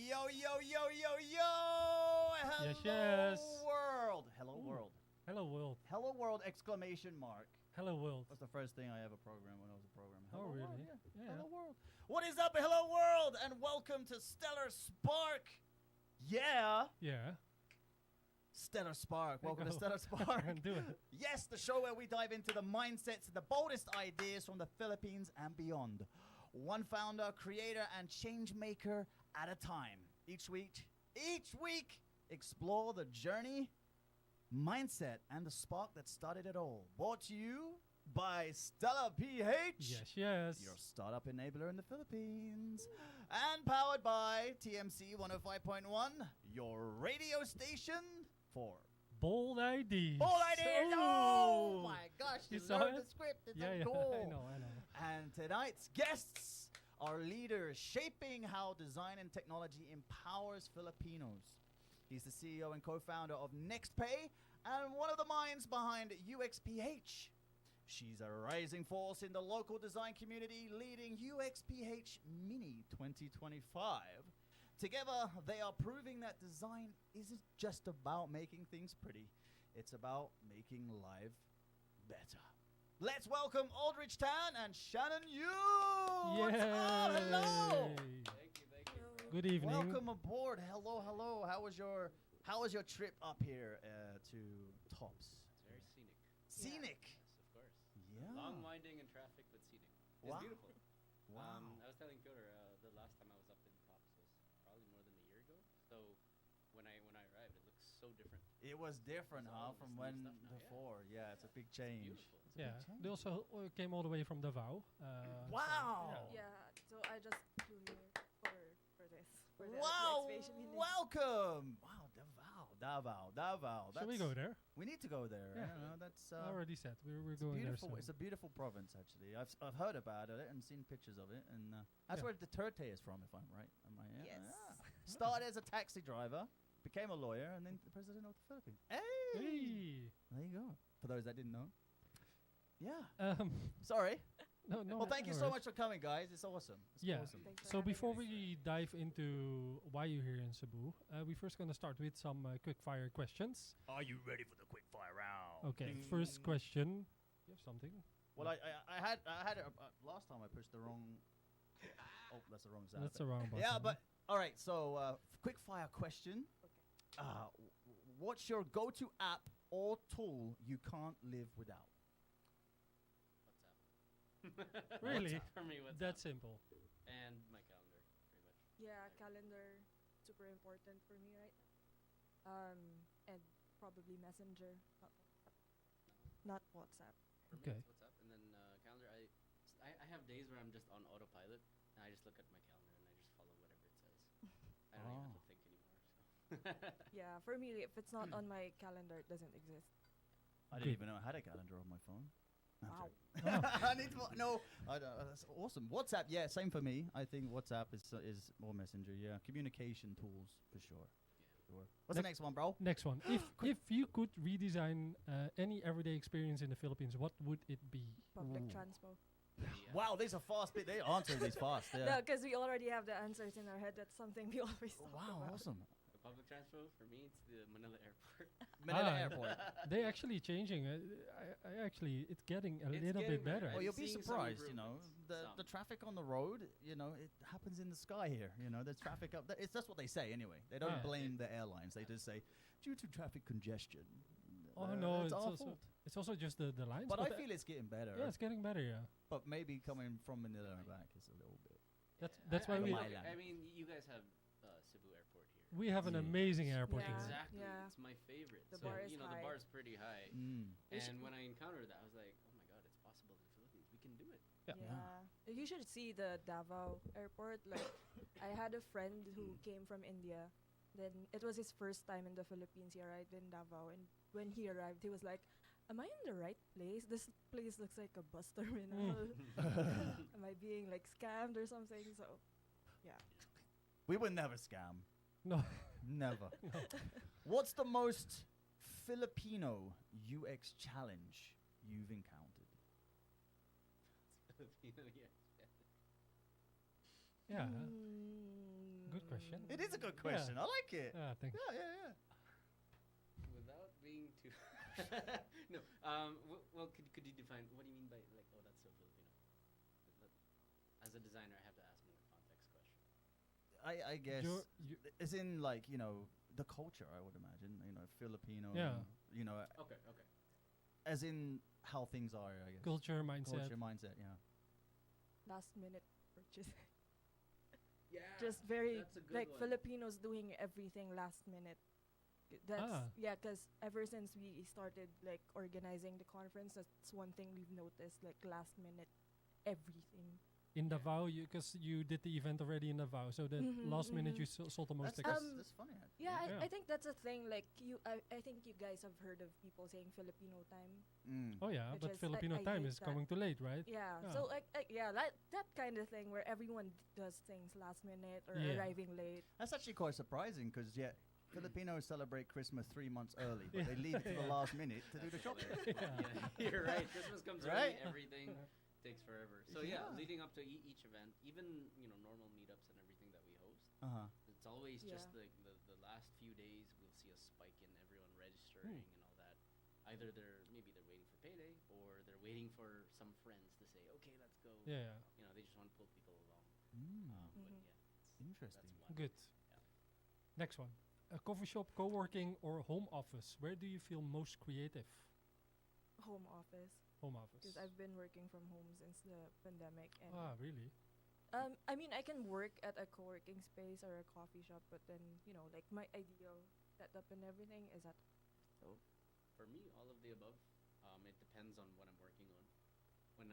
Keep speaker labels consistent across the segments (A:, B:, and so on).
A: Yo, yo, yo, yo, yo! Hello,
B: Yes.
A: world! Hello,
B: Ooh.
A: world.
B: Hello world.
A: Hello, world! Exclamation mark.
B: Hello world.
A: That's the first thing I ever programmed when I was a programmer.
B: Oh,
A: Hello, world,
B: really?
A: yeah.
B: Yeah.
A: Hello, world. What is up, hello, world? And welcome to Stellar Spark. Yeah.
B: Yeah.
A: Stellar Spark.
B: There you
A: Welcome to
B: go.
A: Stellar Spark.
B: Do it.
A: Yes, the show where we dive into the mindsets and the boldest ideas from the Philippines and beyond. One founder, creator, and change maker at a time. Each week, explore the journey, mindset, and the spark that started it all. Brought to you by Stella PH.
B: Yes, yes.
A: Your startup enabler in the Philippines. And powered by TMC 105.1, your radio station for
B: Bold ideas.
A: Bold ideas! Oh my gosh, you
B: You saw
A: learned
B: it?
A: the script. It's
B: Yeah,
A: a
B: yeah.
A: goal.
B: I know.
A: And tonight's guests are leaders shaping how design and technology empowers Filipinos. He's the CEO and co-founder of NextPay and one of the minds behind UXPH. She's a rising force in the local design community, leading UXPH Mini 2025. Together, they are proving that design isn't just about making things pretty. It's about making life better. Let's welcome Aldrich Tan and Shannon Yu. What's up? Hello.
B: Yay.
C: Thank you.
B: Good evening.
A: Welcome aboard. Hello, hello. How was your trip up here to Tops?
C: It's very scenic.
A: Scenic.
C: Yes, of course.
A: Yeah.
C: Long winding and traffic, but scenic. It's
A: Wow.
C: beautiful.
A: Wow.
C: I was telling Piotr the last time I was up in Tops was probably more than a year ago. So when I arrived, it looks so different.
A: It was different,
C: There's
A: huh,
C: all
A: from
C: this new
A: when
C: stuff now, yeah.
A: before. Yeah, it's a big change.
C: beautiful.
A: It's a
B: Yeah.
A: big change.
B: They also came all the way from Davao.
A: Wow.
D: Yeah, so I just flew here for this. For the
A: Wow!
D: exhibition meeting.
A: Welcome! Wow, Davao.
B: Shall we go there?
A: We need to go there.
B: Yeah.
A: You know, that's
B: I already said we're
A: it's a
B: going there
A: beautiful.
B: soon.
A: It's a beautiful province, actually. I've heard about it and seen pictures of it, and that's
B: Yeah.
A: where Duterte is from, if I'm right. Am I? Yeah.
D: Yes.
A: Yeah. Started as a taxi driver, became a lawyer, and then the president of the Philippines. Hey!
B: Hey.
A: There you go. For those that didn't know. Yeah.
B: Sorry.
A: Sorry.
B: No.
A: Well, thank you
B: no
A: so
B: worries.
A: much for coming, guys. It's awesome. It's
B: Yeah.
A: awesome.
D: Thanks for
B: So
D: having
B: before
D: us.
B: we dive into why you're here in Cebu, we're first going to start with some quick fire questions.
A: Are you ready for the quick fire round?
B: Okay, first question. You have something?
A: Well, I had it, last time I pushed the wrong. Oh, that's the wrong sound.
B: That's the wrong button.
A: Yeah, but all right. So, quick fire question.
D: Okay.
A: What's your go-to app or tool you can't live without?
C: WhatsApp.
B: Really?
C: WhatsApp for me, WhatsApp.
B: That's simple.
C: And my calendar, pretty much.
D: Yeah, calendar super important for me right now. And probably Messenger, not WhatsApp.
C: For me,
B: Okay.
C: it's WhatsApp. And then calendar, I have days where I'm just on autopilot, and I just look at my calendar and I just follow whatever it says. I don't even have
A: Oh.
C: to think anymore. So.
D: Yeah, for me, if it's not on my calendar, it doesn't exist.
A: I
B: Good.
A: didn't even know I had a calendar on my phone. No, I'm
D: Wow.
A: joking. I need to no. That's awesome. WhatsApp, yeah, same for me. I think WhatsApp is more messenger. Yeah, communication tools for sure.
C: Yeah.
A: Sure. What's the next one, bro?
B: Next one. If you could redesign any everyday experience in the Philippines, what would it be?
D: Public
A: Ooh.
D: transpo.
C: Yeah.
A: Wow, these are fast. They answer these fast.
D: No,
A: Yeah.
D: because we already have the answers in our head. That's something we always talk
A: Wow,
D: about.
A: awesome.
C: The public transport, for me, it's the Manila airport.
A: Manila
B: Ah,
A: Airport.
B: They actually changing. I actually, it's getting a
C: It's
B: little
C: getting
B: bit better.
C: better.
A: Well, you'll be
C: seeing some
A: surprised, you know.
C: improvements.
A: The
C: Some.
A: traffic on the road, you know, it happens in the sky here. You know, there's traffic up there. It's that's what they say anyway. They don't
B: Yeah.
A: blame the airlines. They just say due to traffic congestion.
B: Oh no,
A: it's
B: it's
A: our
B: also
A: fault.
B: it's also just the lines.
A: But I
B: the-
A: feel it's getting better.
B: yeah, it's getting better. Yeah,
A: But maybe coming from Manila and back is a little bit.
B: that's why
A: I
B: we
A: don't mind.
C: I mean, you guys have Cebu Airport here.
B: we have an
A: Yeah.
B: amazing airport
D: Yeah.
B: here.
C: Exactly.
D: Yeah.
C: It's my favorite.
D: The
C: so,
D: bar is
C: you know,
D: high.
C: the bar is pretty high.
A: Mm.
D: You should-
C: And when I encountered that, I was like, oh my god, it's possible in the Philippines. We can do it.
B: Yeah.
D: Yeah. You should see the Davao airport. Like, I had a friend who came from India. Then it was his first time in the Philippines. He arrived in Davao, and when he arrived, he was like, "Am I in the right place? This place looks like a bus terminal. Am I being like scammed or something?" So, yeah.
A: We would never scam.
B: No,
A: Never. What's the most Filipino UX challenge you've encountered?
C: Filipino, yeah.
B: yeah.
D: Mm,
B: Good question.
A: It is a good
B: Yeah.
A: question. I like it.
B: Thanks.
A: Yeah.
C: Without being too. No. Well, could you define what do you mean by like? Oh, that's so Filipino. As a designer, I have to ask more context question.
A: I guess
B: You-
A: it's in like the culture. I would imagine Filipino.
B: Yeah.
C: Okay.
A: As in how things are. I guess
B: Culture, mindset.
A: Culture, mindset. Yeah.
D: Last minute purchase.
C: Yeah.
D: Just very
C: that's a good
D: like
C: one.
D: Filipinos doing everything last minute. That's yeah, because ever since we started like organizing the conference, that's one thing we've noticed, like last minute everything.
B: In Davao, because you did the event already in Davao, so the
D: Mhm,
B: last minute
D: mhm.
B: you sold the most
A: That's,
B: tickets.
A: that's funny.
D: Yeah,
B: Yeah.
D: I think that's a thing. Like I think you guys have heard of people saying Filipino time.
B: Oh yeah,
D: which
B: but
D: is-
B: Filipino
D: I
B: time
D: hate
B: is
D: that.
B: coming too late, right?
D: Yeah.
B: Yeah.
D: So like yeah, that kind of thing where everyone does things last minute or
B: Yeah.
D: arriving late.
A: That's actually quite surprising because Filipinos celebrate Christmas 3 months early, but they leave it to the
B: Yeah.
A: last minute to do the shopping.
C: Yeah, you're right. Christmas comes
A: Right?
C: early. Everything takes forever. So
A: Yeah.
C: leading up to each event, even normal meetups and everything that we host, it's always just
D: Yeah.
C: the last few days. We'll see a spike in everyone registering and all that. Either maybe they're waiting for payday or they're waiting for some friends to say, okay, let's go.
B: Yeah.
C: They just want to pull people along. But
D: Mhm.
C: yeah,
A: Interesting.
C: that's one.
B: Good. Next one. A coffee shop, co-working, or home office. Where do you feel most creative?
D: Home office,
B: Home office.
D: because I've been working from home since the pandemic, and
B: Really?
D: I mean I can work at a co-working space or a coffee shop, but then like my ideal setup and everything is at so
C: For me, all of the above. It depends on what I'm working on. When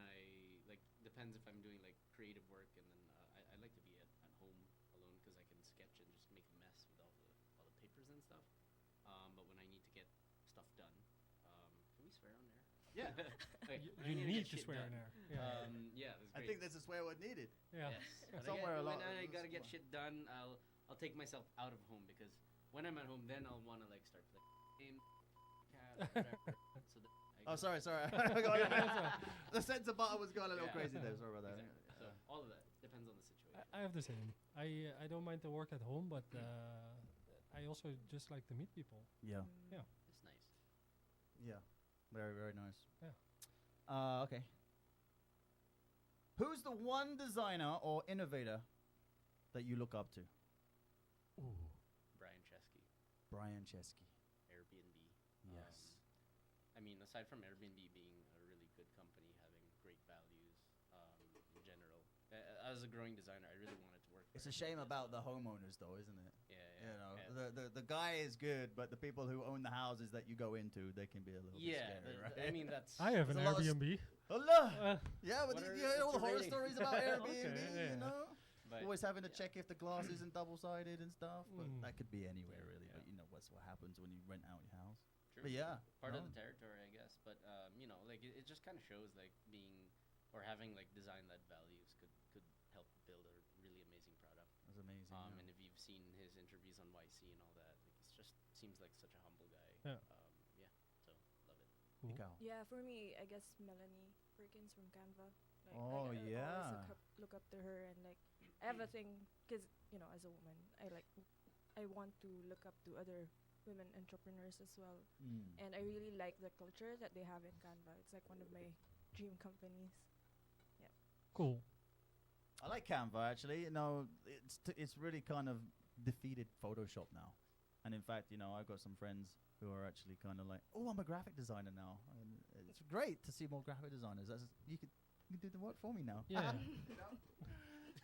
C: depends if I'm doing like creative work, and then I like to be at home alone because I can sketch and just make a mess with all the papers and stuff. But when I need to get stuff done, can we swear on there?
A: Yeah.
C: Okay, when I
B: You
C: to
B: need
C: get
B: to
C: shit
B: swear
C: done,
B: in there. Yeah.
C: Yeah, that's
A: I
C: great.
A: think there's a swear word needed.
B: Yeah.
C: Yes. When
A: Somewhere
C: when
A: along-
C: I gotta get
A: somewhere.
C: shit done, I'll take myself out of home because when I'm at home, then I'll want to like start playing game, cat, or whatever. So that I
A: Oh,
C: go-
A: sorry. The censor button was going a little
C: Yeah.
A: crazy there. Sorry about that.
C: Exactly. So all of that depends on the situation.
B: I have the same. I don't mind to work at home, but I also just like to meet people.
A: Yeah.
B: Yeah.
C: It's nice.
A: Yeah. Very, very nice.
B: Yeah.
A: Okay. Who's the one designer or innovator that you look up to?
B: Ooh.
C: Brian Chesky,
A: Brian Chesky.
C: Airbnb.
A: Yes.
C: I mean, aside from Airbnb being a really good company, having great values in general, as a growing designer, I really wanted to work.
A: It's
C: for
A: a shame
C: Airbnb as
A: about
C: well.
A: the homeowners, though, isn't it?
C: Yeah.
A: The guy is good, but the people who own the houses that you go into, they can be a little bit scary, right?
C: I mean, that's.
B: I have an
A: There's a lot of
B: Airbnb.
A: Allah!
B: Uh,
A: Yeah, but
C: What
A: you hear all the
C: what's
A: horror
C: the rating?
A: stories about Airbnb,
B: Okay,
A: you
B: yeah.
A: know?
C: But
A: Always having to
C: yeah.
A: check if the glass isn't double-sided and stuff, but
B: Mm.
A: that could be anywhere,
C: Yeah,
A: really.
C: yeah.
A: But you know what happens when you rent out your house.
C: True.
A: But yeah,
C: Part
A: no.
C: of the territory, I guess. But like it just kind of shows like being or having like design-led values could help build a really amazing product.
A: That's amazing.
C: And
A: yeah.
C: if you've seen his interviews on YC and all that, like it's just seems like such a humble guy.
B: Yeah.
C: Yeah. So love it.
B: cool.
A: Mikau.
D: yeah, for me I guess Melanie Perkins from Canva. Like,
A: Oh,
D: I
A: yeah.
D: always look up to her, and like I have a thing because as a woman I want to look up to other women entrepreneurs as well,
A: Mm.
D: and I really like the culture that they have in Canva. It's like one of my dream companies.
B: Cool.
A: I like Canva actually. It's really kind of defeated Photoshop now. And in fact, I've got some friends who are actually kind of like, "Oh, I'm a graphic designer now." And it's great to see more graphic designers. You can do the work for me now.
B: Yeah.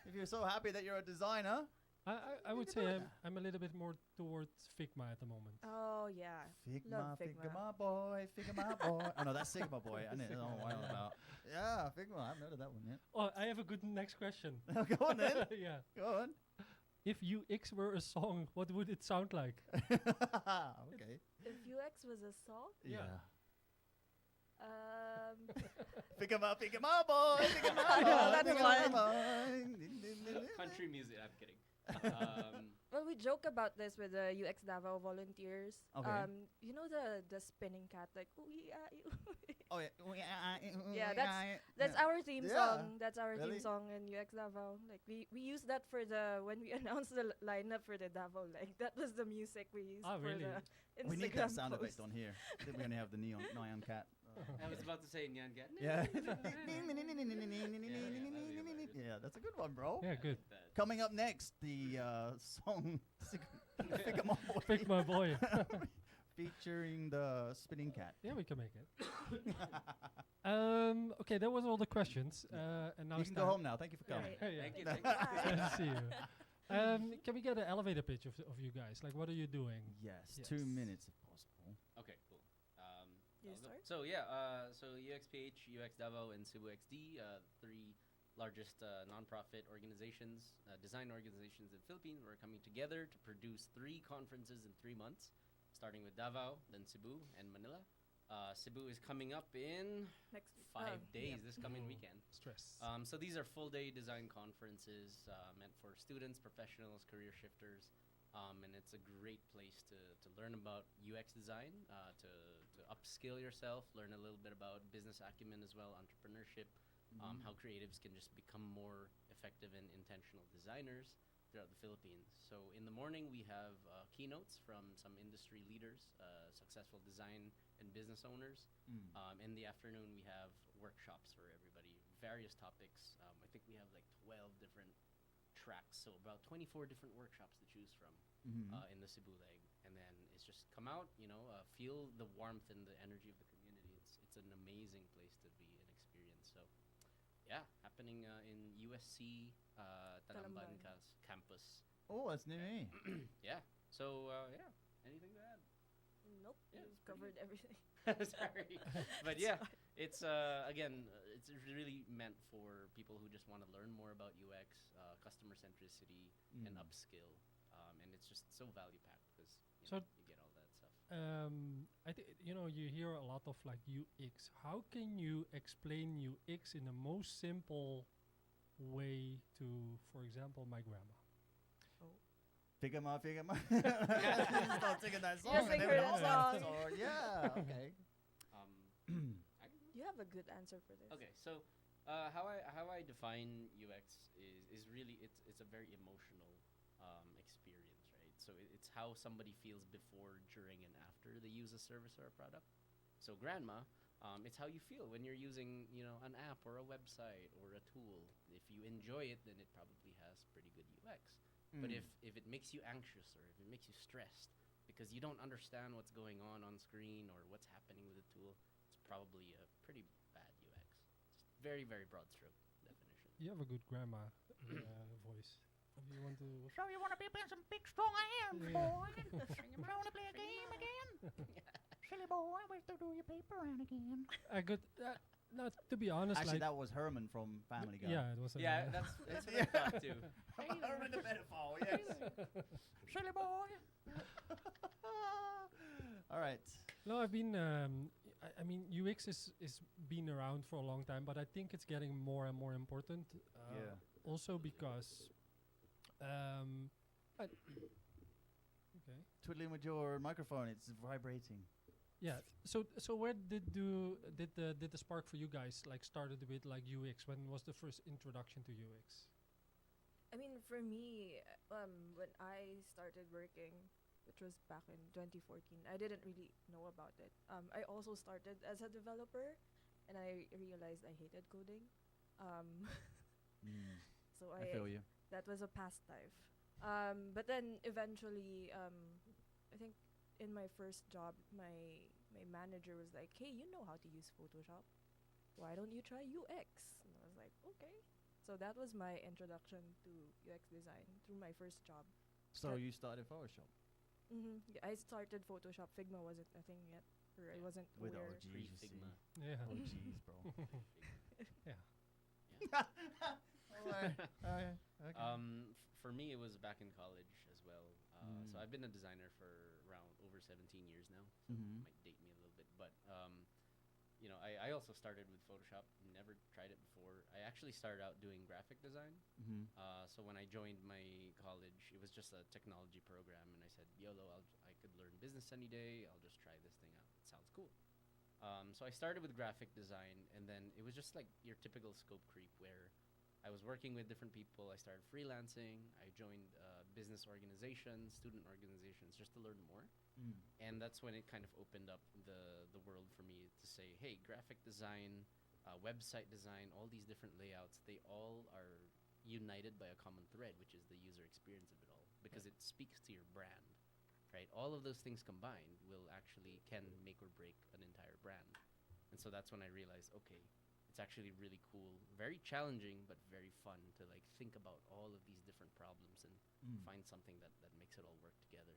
A: If you're so happy that you're a designer,
B: I would say I'm a little bit more towards Figma at the moment.
D: Oh yeah,
A: Figma,
D: Love Figma.
A: Figma boy, Figma boy. Oh no, that's Sigma boy. I don't know what I'm about. Yeah, Figma. I haven't heard of that one yet.
B: Oh, I have a good next question.
A: Go on then.
B: Yeah.
A: Go on.
B: If UX were a song, what would it sound like?
A: Okay.
D: if UX was a song,
B: Yeah.
A: Figma boy. Figma boy.
D: Yeah, that's
A: Figma
D: one.
A: boy.
C: Country music. I'm kidding.
D: Well, we joke about this with the UX Davao volunteers.
A: Okay.
D: You know the spinning cat, like ooh yeah,
A: Oh yeah.
D: Yeah, that's our theme
A: Yeah.
D: song. That's our
A: Really?
D: theme song in UX Davao. Like we use that for the when we announced the lineup for the Davao. Like that was the music we used
B: Oh,
D: for
B: really?
D: the Instagram
A: We need that sound
D: post.
A: effect on here. I think we're gonna have the neon cat.
C: I was about to say Nyan Gat.
A: Yeah.
C: hilarious.
A: Yeah, that's a good one, bro.
B: Yeah, good.
A: Coming up next, the song Figma Boy
B: Figma Boy.
A: featuring the spinning cat.
B: Yeah, we can make it. Okay, that was all the questions. And now
A: You
B: it's
A: can go
B: time.
A: home now. Thank you for coming.
D: Right.
B: Hey, yeah.
C: Thank you.
D: Bye.
B: Good to see you. Can we get an elevator pitch of you guys? Like, what are you doing?
A: Yes,
B: Yes.
A: 2 minutes if possible.
C: Okay, cool.
D: You
C: I'll go.
D: start?
C: So yeah, so UXPH, UX Davao, and Cebu XD, three largest nonprofit organizations, design organizations in Philippines, were coming together to produce 3 conferences in 3 months, starting with Davao, then Cebu, and Manila. Cebu is coming up in
D: Next week.
C: 5
D: Oh,
C: days,
D: yeah.
C: this coming
B: Ooh,
C: weekend.
B: Stress.
C: So these are full-day design conferences meant for students, professionals, career shifters, and it's a great place to learn about UX design, to upskill yourself, learn a little bit about business acumen as well, entrepreneurship, how creatives can just become more effective and intentional designers throughout the Philippines. So in the morning we have keynotes from some industry leaders, successful design and business owners. In the afternoon, we have workshops for everybody, various topics. I think we have like 12 different tracks, so about 24 different workshops to choose from in the Cebu leg. And then it's just come out, feel the warmth and the energy of the community. It's an amazing place to be and experience. So, yeah, happening in USC
D: Talamban.
C: Talamban campus.
A: Oh, that's new me.
C: Yeah. So, yeah, anything to add?
D: Nope.
C: Yeah,
D: You've
C: it's pretty
D: covered everything.
C: Sorry, but yeah, it's again, it's really meant for people who just want to learn more about UX, customer centricity, and upskill. And it's just so value packed because
B: So-
C: you get all that stuff.
B: I think you hear a lot of like UX. How can you explain UX in the most simple way to, for example, my grandma?
A: Figma. Start singing that song.
D: Yeah, sing
A: and
D: her
A: then
D: that
A: we'll know
D: song.
A: or yeah, okay.
C: I can
D: You have a good answer for this.
C: Okay, so how I define UX is really it's a very emotional experience, right? So it's how somebody feels before, during, and after they use a service or a product. So grandma, it's how you feel when you're using an app or a website or a tool. If you enjoy it, then it probably has pretty good UX. But if it makes you anxious or if it makes you stressed because you don't understand what's going on screen or what's happening with the tool, it's probably a pretty bad UX. Just very, very broad stroke definition.
B: You have a good grandma voice. If you want to.
A: So you want to be playing some big strong hands,
B: Yeah.
A: boy? You want to play a game again? Silly boy, where's to do your paper round again?
B: Good. No, to be honest,
A: Actually,
B: like
A: that was Herman from Family Guy.
B: yeah, it was.
C: Yeah, that's what I thought too.
A: Herman the metaphor, yes. Silly boy. All right.
B: No, I've been. I mean, UX is been around for a long time, but I think it's getting more and more important.
A: Yeah.
B: Also because. Okay.
A: Twiddling with your microphone, it's vibrating.
B: Yeah. So where did the spark for you guys like started with like UX? When was the first introduction to UX?
D: I mean, for me, when I started working, which was back in 2014, I didn't really know about it. I also started as a developer, and I realized I hated coding. So
A: I feel you.
D: that was a pastime. But then eventually, I think in my first job, my manager was like, "Hey, you know how to use Photoshop. Why don't you try UX?" And I was like, "Okay." So that was my introduction to UX design through my first job.
A: So
D: That-
A: you started Photoshop
D: Yeah, I started Photoshop. Figma wasn't a thing yet, or I
C: Yeah.
D: wasn't
A: with
D: aware.
A: OGs, you see.
C: Pre-Figma.
B: Yeah.
A: OGs, bro.
B: Yeah.
A: Alright, okay.
C: For me, it was back in college as well. So
A: Mm.
C: I've been a designer for around over 17 years now. So
A: Mhm.
C: might date me a little bit, but I also started with Photoshop. Never tried it before. I actually started out doing graphic design.
A: Mm-hmm.
C: So when I joined my college, it was just a technology program, and I said, "YOLO, I could learn business any day. I'll just try this thing out. It sounds cool." So I started with graphic design, and then it was just like your typical scope creep, where I was working with different people. I started freelancing. I joined business organizations, student organizations, just to learn more.
A: Mm.
C: And that's when it kind of opened up the world for me to say, hey, graphic design, website design, all these different layouts, they all are united by a common thread, which is the user experience of it all, because it speaks to your brand, right? All of those things combined can make or break an entire brand. And so that's when I realized, okay, it's actually really cool, very challenging, but very fun to like think about all of these different problems and find something that makes it all work together.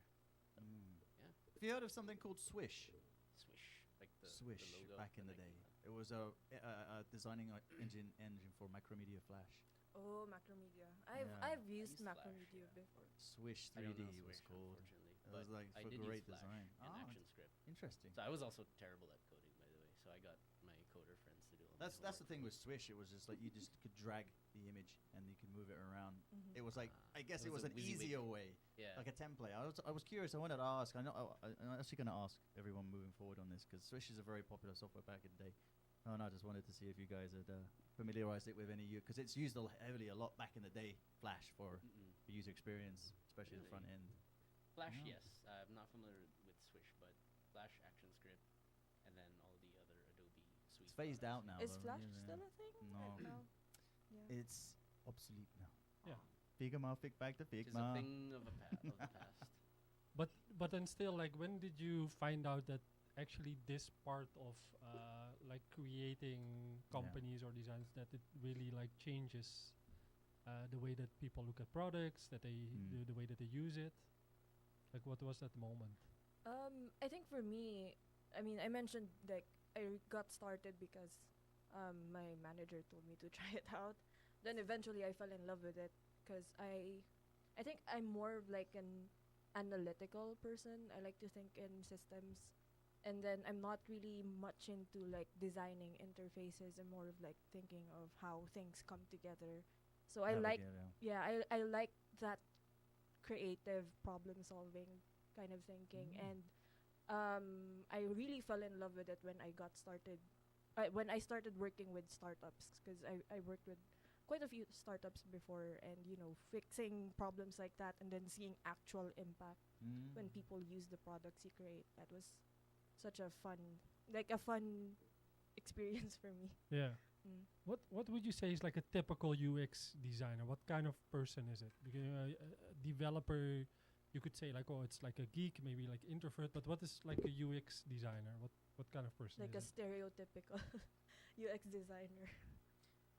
A: Mm.
C: Yeah.
A: Have you heard of something called Swish?
C: Swish, like the
A: Swish
C: logo
A: back in
C: that
A: the
C: Nike
A: day.
C: had.
A: It was a designing engine for Macromedia Flash.
D: Oh, Macromedia.
A: Yeah.
D: I've
C: I
D: used
C: used Flash,
D: Macromedia
C: yeah.
D: before.
A: Swish
C: I don't
A: 3D
C: know
A: was
C: Swish,
A: called.
C: unfortunately,
A: It
C: but
A: was like
C: I
A: for
C: did
A: great
C: use Flash
A: design.
C: and ActionScript.
A: Interesting.
C: So I was also terrible at coding, by the way. So I got my coder friends to do all my
A: That's the
C: homework
A: thing
C: for
A: with Swish. It was just like you just could drag the image and you could move it around.
D: Mhm.
A: It was like
C: Ah,
A: I guess
C: it
A: it was
C: was
A: an
C: a WYSIWYG.
A: easier way,
C: me. Yeah.
A: like a template. I was curious. I wanted to ask. I'm actually going to ask everyone moving forward on this because Swish is a very popular software back in the day. And I just wanted to see if you guys had familiarized it with any because it's used heavily a lot back in the day. Flash for
C: Mm-mm.
A: the user experience, especially the
C: Really?
A: front end.
C: Flash,
A: Yeah.
C: yes. I'm not familiar with Swish, but Flash, ActionScript, and then all the other Adobe suite.
A: It's phased out now.
D: Is
A: though,
D: Flash
A: yeah.
D: still a thing?
A: No.
D: Right now? Yeah.
A: It's obsolete now.
B: Yeah.
A: Figma, back to
C: Which is a
A: Figma.
C: thing of the past.
B: But then still, like, when did you find out that actually this part of like creating companies or designs that it really like changes the way that people look at products, that they the way that they use it? Like, what was that moment?
D: I think for me, I mean, I mentioned like I got started because my manager told me to try it out. Then eventually I fell in love with it because I think I'm more of like an analytical person. I like to think in systems. And then I'm not really much into like designing interfaces. I'm more of like thinking of how things come together. So I like I like that creative problem solving kind of thinking and I really fell in love with it when I got started when I started working with startups because I worked with quite a few startups before and fixing problems like that and then seeing actual impact when people use the products you create. That was such a fun experience for me.
B: Yeah.
D: Mm.
B: What would you say is like a typical UX designer? What kind of person is it? Because a developer, you could say like, oh, it's like a geek, maybe like introvert. But what is like a UX designer? What kind of person?
D: Like a
B: is it?
D: stereotypical UX designer.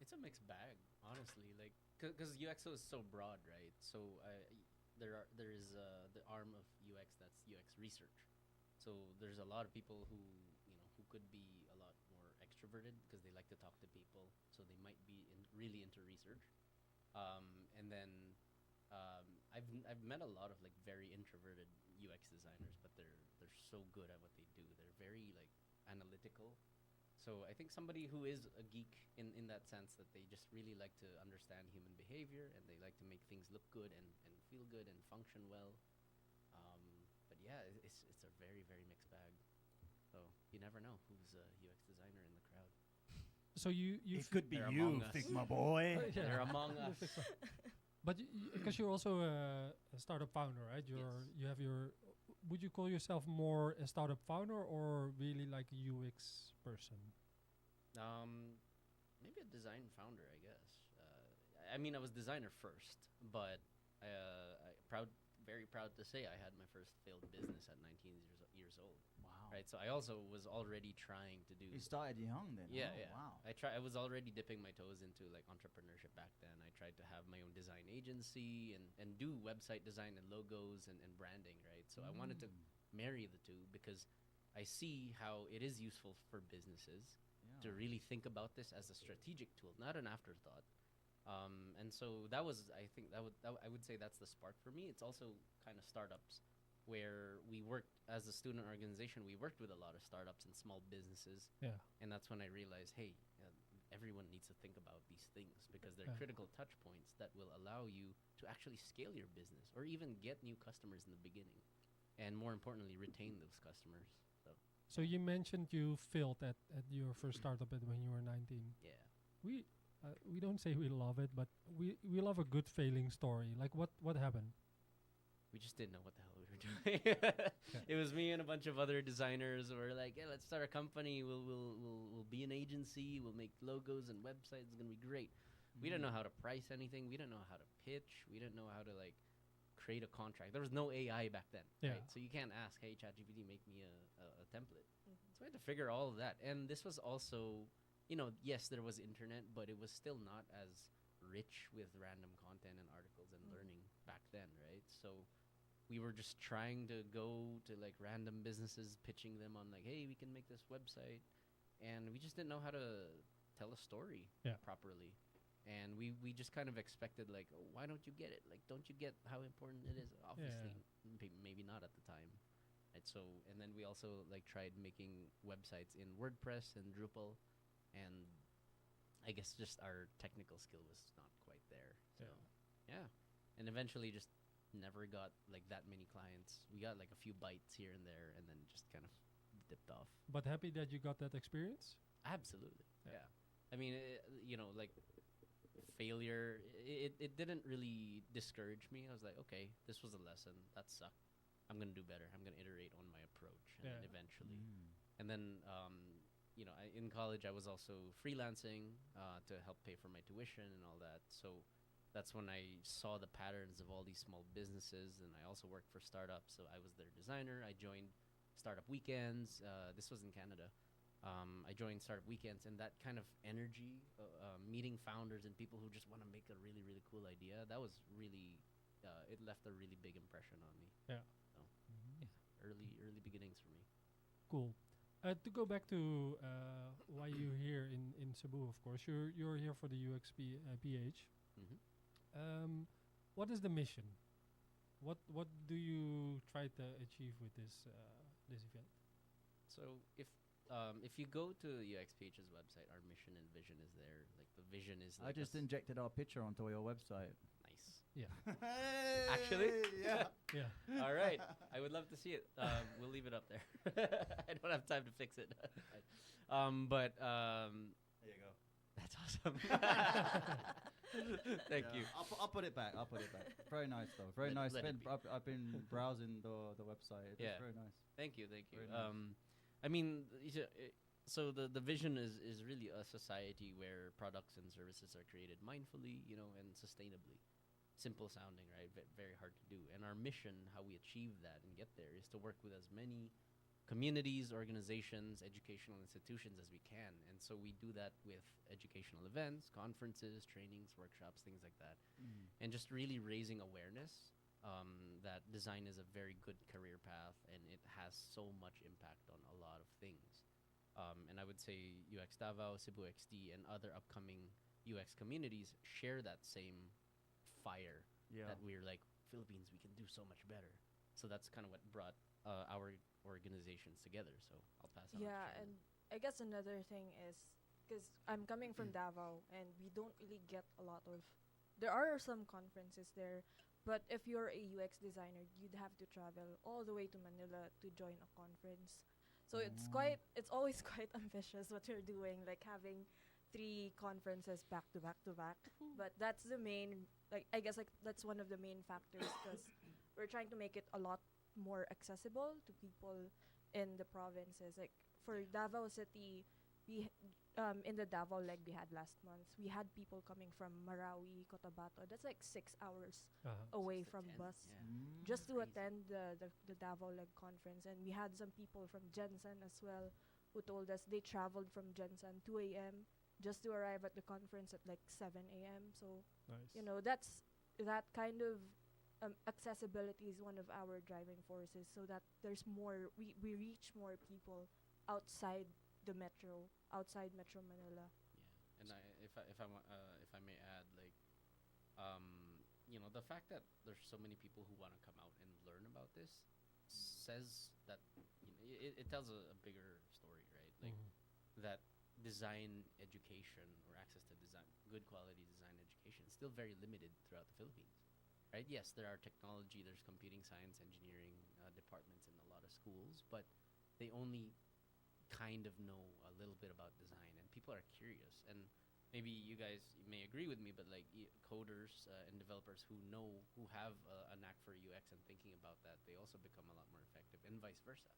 C: It's a mixed bag, honestly. Like, because UXO is so broad, right? So there is the arm of UX that's UX research. So there's a lot of people who could be a lot more extroverted because they like to talk to people. So they might be really into research. And then I've met a lot of like very introverted UX designers, but they're so good at what they do. They're very like analytical. So I think somebody who is a geek in that sense that they just really like to understand human behavior and they like to make things look good and feel good and function well. But yeah, it's a very, very mixed bag. So you never know who's a UX designer in the crowd.
B: So you
A: It could be
C: They're
A: you,
C: among us.
A: Figma boy.
B: Yeah.
C: They're among us.
B: But because you're also a startup founder, right? You have your. Would you call yourself more a startup founder or really like a UX person?
C: Maybe a design founder, I guess. I mean, I was designer first, but very proud to say I had my first failed business at 19 years old.
A: Wow.
C: Right, so I also was already trying to do.
A: You started young then.
C: Yeah,
A: Oh,
C: yeah.
A: Wow.
C: I was already dipping my toes into like entrepreneurship back then. I tried to have my own design agency and do website design and logos and branding, right? So I wanted to marry the two because I see how it is useful for businesses to really think about this as a strategic tool, not an afterthought. And so that was, I think, I would say that's the spark for me. It's also kind of startups where we worked as a student organization. We worked with a lot of startups and small businesses,
B: Yeah.
C: and that's when I realized, hey, everyone needs to think about these things because they're
B: Yeah.
C: critical touch points that will allow you to actually scale your business or even get new customers in the beginning, and more importantly, retain those customers. So
B: So you mentioned you failed at your first startup when you were 19.
C: yeah.
B: We don't say we love it, but we love a good failing story. Like what happened?
C: We just didn't know what the hell we were doing. It was me and a bunch of other designers who were like, "Yeah, let's start a company. We'll be an agency. We'll make logos and websites. It's gonna be great." We didn't know how to price anything. We didn't know how to pitch. We didn't know how to like create a contract. There was no AI back then,
B: Yeah.
C: right? So you can't ask, "Hey, ChatGPT, make me a template."
D: Mhm.
C: So we had to figure all of that. And this was also, yes, there was internet, but it was still not as rich with random content and articles and learning back then, right? So we were just trying to go to like random businesses, pitching them on like, hey, we can make this website. And we just didn't know how to tell a story
B: Yeah.
C: properly. And we just kind of expected like, oh, why don't you get it? Like, don't you get how important it is? Obviously, maybe not at the time. Right? So, and then we also like tried making websites in WordPress and Drupal, and I guess just our technical skill was not quite there. So, yeah. And eventually just never got like that many clients. We got like a few bites here and there, and then just kind of dipped off.
B: But happy that you got that experience.
C: Absolutely.
B: Yeah.
C: Yeah. I mean, like failure, it didn't really discourage me. I was like, okay, this was a lesson. That sucked. I'm going to do better. I'm going to iterate on my approach. And then
B: Yeah.
C: eventually. And then, in college, I was also freelancing to help pay for my tuition and all that. So that's when I saw the patterns of all these small businesses. And I also worked for startups. So I was their designer. I joined Startup Weekends. This was in Canada. I joined Startup Weekends, and that kind of energy, meeting founders and people who just want to make a really, really cool idea, that was really, it left a really big impression on me.
B: Yeah.
C: So, yeah, early beginnings for me.
B: Cool. To go back to why you're here in Cebu, of course, you're here for the UXP PH.
C: Mm-hmm.
B: What is the mission? What do you try to achieve with this event?
C: So if you go to UXPH's website, our mission and vision is there. Like the vision is
A: I
C: like
A: just injected our picture onto your website.
C: nice.
B: Yeah.
C: Actually?
A: Yeah.
B: Yeah.
C: All right, I would love to see it. We'll leave it up there. I don't have time to fix it. But
A: There you go.
C: that's awesome. Thank you.
A: I'll put it back. Very nice though. Very
C: Let-
A: nice.
C: let it be.
A: I've been browsing the website. It's
C: Yeah.
A: very nice.
C: Thank you.
A: Very nice.
C: I mean, so the vision is really a society where products and services are created mindfully, and sustainably. Simple sounding, right? Very hard to do. And our mission, how we achieve that and get there, is to work with as many communities, organizations, educational institutions as we can. And so we do that with educational events, conferences, trainings, workshops, things like that. And just really raising awareness that design is a very good career path and it has so much impact on a lot of things. And I would say UX Davao, Cebu XD, and other upcoming UX communities share that same fire
A: Yeah.
C: that we're like, Philippines, we can do so much better. So that's kind of what brought our organizations together. So I'll pass it on. to
D: Yeah,
C: Shannon.
D: and I guess another thing is because I'm coming from Davao and we don't really get a lot of. There are some conferences there, but if you're a UX designer, you'd have to travel all the way to Manila to join a conference. So it's always quite ambitious what you're doing, like having 3 conferences back to back to back. But that's the main, I guess that's one of the main factors because we're trying to make it a lot more accessible to people in the provinces. Like for Davao City, we in the Davao leg we had last month, we had people coming from Marawi, Cotabato. That's like 6 hours away
C: 6 to
D: from
C: 10,
D: bus
C: Yeah.
D: just to
C: Crazy.
D: attend the Davao leg conference. And we had some people from Jensen as well who told us they traveled from Jensen 2 a.m. just to arrive at the conference at like 7 a.m. So
B: Nice.
D: that kind of accessibility is one of our driving forces, so that there's more, we reach more people outside the metro, outside Metro Manila.
C: Yeah, and if I may add, like, the fact that there's so many people who want to come out and learn about this, says that it tells a bigger story, right? Like
B: Mhm.
C: that design education or access to design, good quality design education, is still very limited throughout the Philippines, right? Yes, there are technology, there's computing science, engineering departments in a lot of schools, but they only kind of know a little bit about design, and people are curious. And maybe you guys may agree with me, but like coders and developers who have a knack for UX and thinking about that, they also become a lot more effective, and vice versa,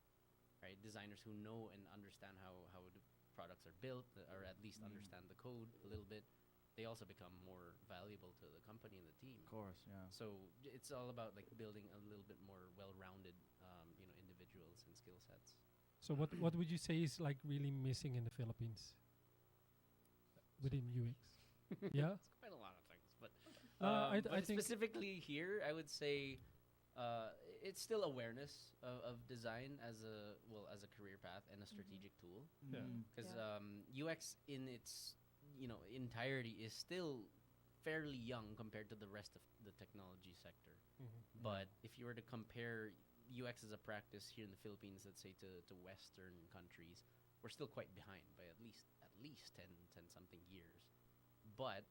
C: right? Designers who know and understand how the products are built, or at least understand the code a little bit, they also become more valuable to the company and the team.
A: Of course, yeah.
C: So it's all about like building a little bit more well-rounded, individuals and skill sets.
B: So what would you say is like really missing in the Philippines within UX? Yeah.
C: It's quite a lot of things, but
B: I think
C: specifically here, I would say it's still awareness of design as a career path and a strategic tool.
B: Yeah.
C: Because
D: Yeah.
C: UX in its entirety is still fairly young compared to the rest of the technology sector.
B: Mhm.
C: But if you were to compare UX as a practice here in the Philippines, let's say to Western countries, we're still quite behind by at least 10 something years. But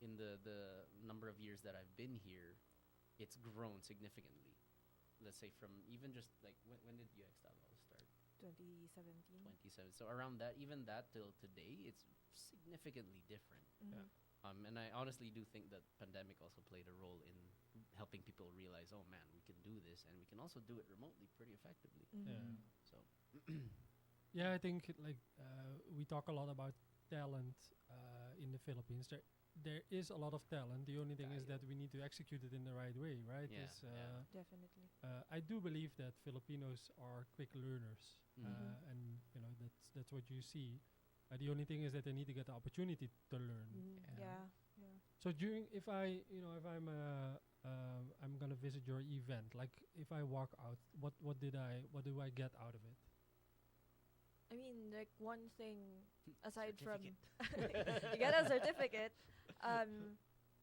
C: in the number of years that I've been here, it's grown significantly. Let's say from even just like when did UX Davao start?
D: 2017.
C: 27. So around that, even that till today, it's significantly different.
D: Mhm.
C: And I honestly do think that pandemic also played a role in helping people realize, oh man, we can do this, and we can also do it remotely pretty effectively.
B: Yeah.
D: Mhm.
C: So
B: Yeah, I think like we talk a lot about talent in the Philippines. There is a lot of talent. The only thing is that we need to execute it in the right way, right?
C: Yeah,
B: It's,
C: yeah.
D: Definitely.
B: I do believe that Filipinos are quick learners,
C: Mhm.
B: and that's what you see. The only thing is that they need to get the opportunity to learn.
D: Yeah. Yeah.
B: So if I'm gonna visit your event, like if I walk out, what do I get out of it?
D: I mean, like one thing aside from
C: Certificate.
D: you get a certificate.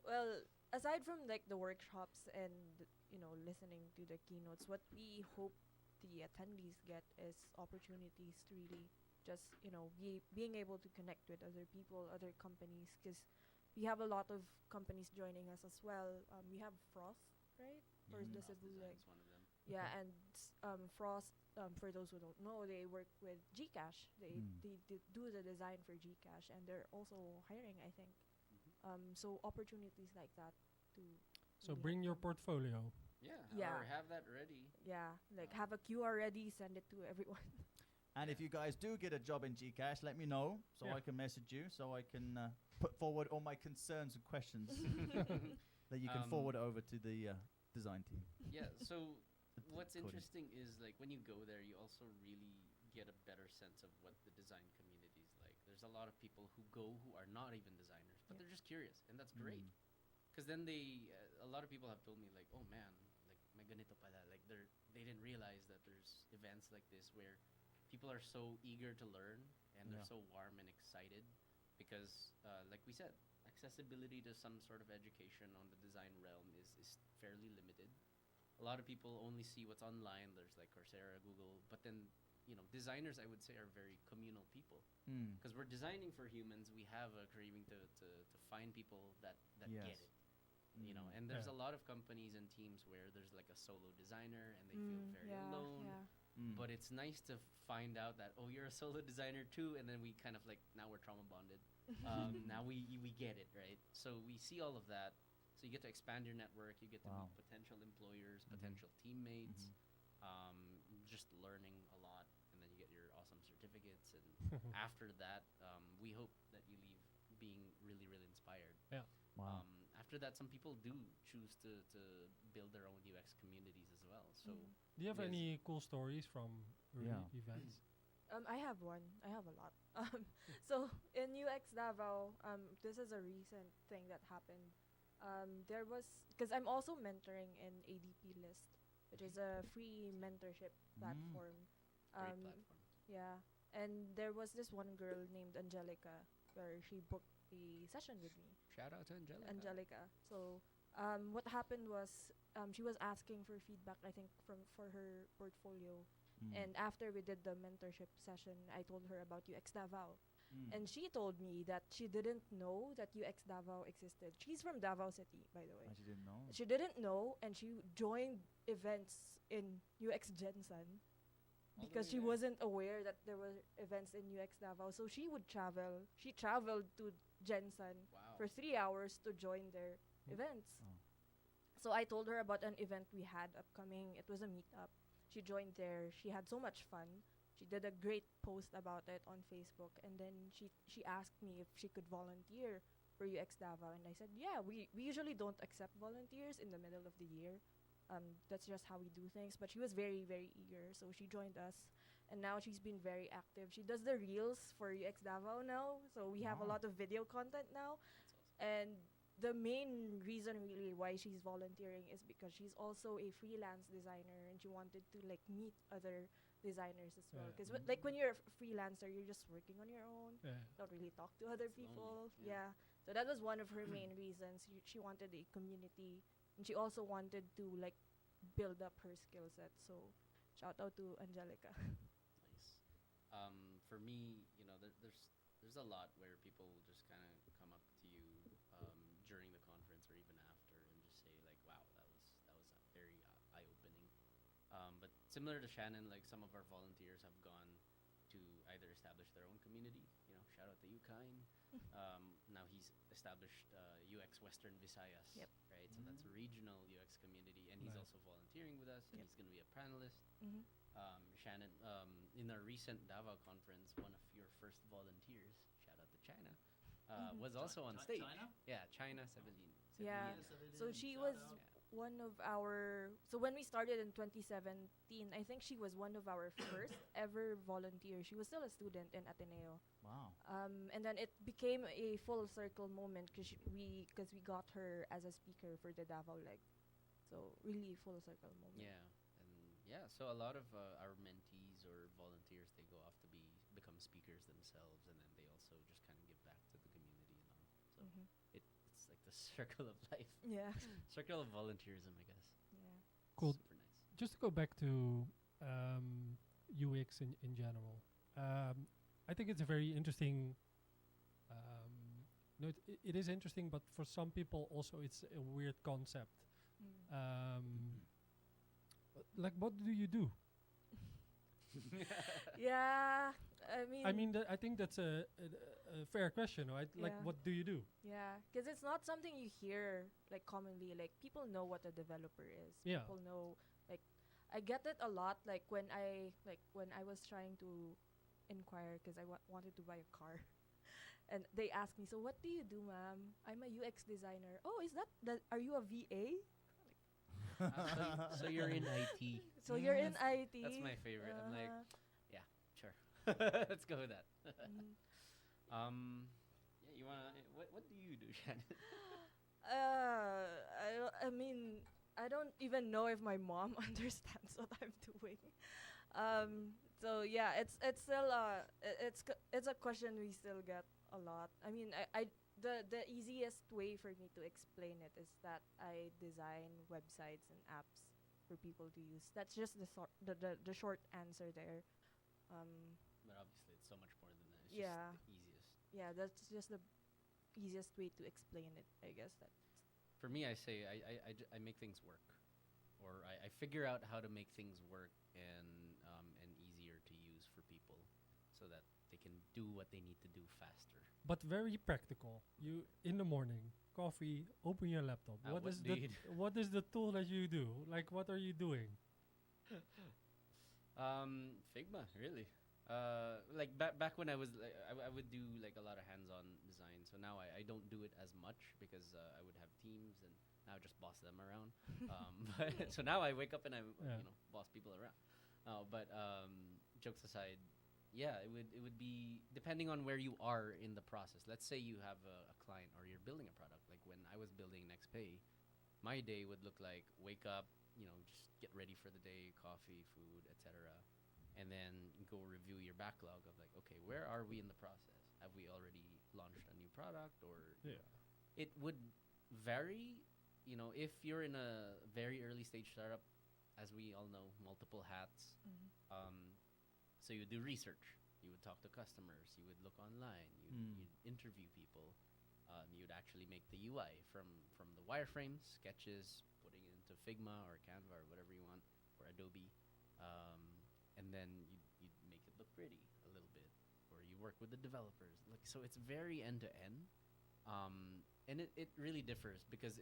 D: Well, aside from like the workshops and listening to the keynotes, what we hope the attendees get is opportunities to really just being able to connect with other people, other companies, because we have a lot of companies joining us as well. We have Frost, right? For
C: Yeah,
D: the
C: Frost
D: Cebu,
C: Design
D: like
C: is one of them.
D: yeah,
B: Okay.
D: and Frost. For those who don't know, they work with Gcash. They do the design for Gcash, and they're also hiring, I think. So opportunities like that to.
B: So
D: really
B: bring
D: help
B: your
D: them.
B: portfolio.
D: Yeah.
C: Or have that ready.
D: Yeah, like have a QR ready, send it to everyone.
A: And if you guys do get a job in Gcash, let me know so
B: Yeah.
A: I can message you, so I can put forward all my concerns and questions that you can forward over to the design team.
C: Yeah. So what's
A: Coding.
C: interesting is like when you go there, you also really get a better sense of what the design community is like. There's a lot of people who go who are not even designers, but
D: Yeah.
C: they're just curious, and that's great.
A: Mm.
C: Because then a lot of people have told me like, oh man, like may ganito pala. Like they didn't realize that there's events like this where people are so eager to learn and
A: Yeah.
C: they're so warm and excited because, like we said, accessibility to some sort of education on the design realm is fairly limited. A lot of people only see what's online. There's like Coursera, Google, but then designers I would say are very communal people
A: Mm.
C: because we're designing for humans. We have a craving to find people that
A: Yes.
C: get it. And there's
B: Yeah.
C: a lot of companies and teams where there's like a solo designer and they feel very
D: yeah,
C: alone.
D: yeah.
A: Mm.
C: But it's nice to find out that, oh, you're a solo designer too, and then we kind of like now we're trauma bonded. Now we get it, right? So we see all of that. So you get to expand your network. You get to
A: Wow.
C: meet potential employers,
A: Mhm.
C: potential teammates.
A: Mhm.
C: Just learning a lot, and then you get your awesome certificates. And after that, we hope that you leave being really, really inspired.
A: Wow.
C: After that, some people do choose to build their own UX communities as well. So
B: Do you have
C: Yes.
B: any cool stories from early
A: Yeah.
B: events?
D: I have one. I have a lot. So in UX Davao, this is a recent thing that happened. There was because I'm also mentoring in ADP List, which is a free mentorship platform.
C: great platform.
D: Yeah, and there was this one girl named Angelica where she booked a session with me.
C: Shout out to Angelica.
D: Angelica. So What happened was she was asking for feedback, I think, for her portfolio.
A: Mm.
D: And after we did the mentorship session, I told her about UX Davao.
A: Mm.
D: And she told me that she didn't know that UX Davao existed. She's from Davao City, by the way.
A: I didn't know.
D: She didn't know, and she joined events in UX Gensan
C: All the
D: because
C: way
D: she
C: there.
D: wasn't aware that there were events in UX Davao. So she would travel. She traveled to Gensan
C: Wow.
D: for 3 hours to join their
B: Mm.
D: events.
A: Oh.
D: So I told her about an event we had upcoming. It was a meetup. She joined there. She had so much fun. She did a great post about it on Facebook, and then she asked me if she could volunteer for UX Davao, and I said, yeah, we usually don't accept volunteers in the middle of the year. That's just how we do things. But she was very, very eager, so she joined us, and now she's been very active. She does the reels for UX Davao now, so we have a
A: Wow.
D: lot of video content now.
C: That's awesome.
D: And the main reason really why she's volunteering is because she's also a freelance designer, and she wanted to like meet other designers as well.
B: Yeah.
D: Because like when you're a freelancer, you're just working on your own.
B: Yeah.
D: Don't really talk to other
C: It's
D: people.
C: lonely, yeah.
D: Yeah. So that was one of her main reasons. She wanted a community, and she also wanted to like build up her skill set. So shout out to Angelica.
C: Nice. For me, you know, there's a lot where people will just kind of come up to you during the conference or even after and just say like, "Wow, that was very eye-opening." But similar to Shannon, like some of our volunteers have gone to either establish their own community. You know, shout out to Ukine. Now he's established UX Western Visayas,
D: Yep.
C: right? So that's a regional UX community, and he's
B: Nice.
C: also volunteering with us. And
D: Yep.
C: he's going to be a panelist.
D: Mm-hmm.
C: Shannon, in our recent Davao conference, one of your first volunteers, shout out to China, was also on stage.
A: China?
C: Yeah, China, Sevelin.
D: Yeah.
C: Sevelin.
D: So she was one of our. So when we started in 2017, I think she was one of our first ever volunteers. She was still a student in Ateneo.
A: Wow.
D: And then it became a full circle moment because we got her as a speaker for the Davao leg. So really full circle moment.
C: Yeah, and yeah, so a lot of our mentees or volunteers, they go off to become speakers themselves, and then they also just kind of give back to the community and all. So
D: Mhm.
C: it's like the circle of life,
D: Yeah.
C: circle of volunteerism, I guess.
D: Yeah.
B: Cool.
C: Super nice.
B: Just to go back to UX in general, I think it's a very interesting. No, it is interesting, but for some people also it's a weird concept.
D: Mm.
B: Like, what do you do?
D: Yeah. I mean.
B: I think that's a fair question, right? Like,
D: Yeah.
B: what do you do?
D: Yeah, because it's not something you hear like commonly. Like people know what a developer is.
B: Yeah.
D: People know like I get it a lot. Like when I was trying to inquire because I wanted to buy a car, and they asked me, "So what do you do, ma'am?" "I'm a UX designer." "Oh, is that? Are you a VA?"
C: So you're in IT.
D: So you're in IT.
C: That's my favorite. I'm like,
D: Uh-huh.
C: sure. Let's go with that.
D: Mhm.
C: Yeah, you wanna? What do you do, Shannon?
D: I mean, I don't even know if my mom understands what I'm doing. So yeah, it's still it's a question we still get a lot. I mean, the easiest way for me to explain it is that I design websites and apps for people to use. That's just the short answer there.
C: But obviously, it's so much more than that. It's
D: Yeah.
C: just the easiest.
D: Yeah, that's just the easiest way to explain it. I guess that.
C: For me, I say I make things work, or I figure out how to make things work and easier to use for people, so that they can do what they need to do faster.
B: But very practical. You in the morning, coffee, open your laptop.
C: What
B: What is
C: do
B: the
C: you do?
B: what is the tool that you do? Like, what are you doing?
C: Figma, really. Like back when I was like, I would do like a lot of hands-on design. So now I don't do it as much because I would have teams and now I just boss them around. But so now I wake up and I
B: Yeah.
C: boss people around. But jokes aside, yeah, it would be depending on where you are in the process. Let's say you have a client or you're building a product. Like when I was building NextPay, my day would look like wake up, just get ready for the day, coffee, food, etc. And then go review your backlog of like, okay, where are we in the process? Have we already launched a new product or
B: Yeah.
C: it would vary, if you're in a very early stage startup, as we all know, multiple hats.
D: Mhm.
C: So you would do research. You would talk to customers. You would look online. You'd interview people. You would actually make the UI from the wireframes, sketches, putting it into Figma or Canva or whatever you want, or Adobe, and then you'd make it look pretty a little bit, or you work with the developers. Like, so it's very end to end, and it really differs because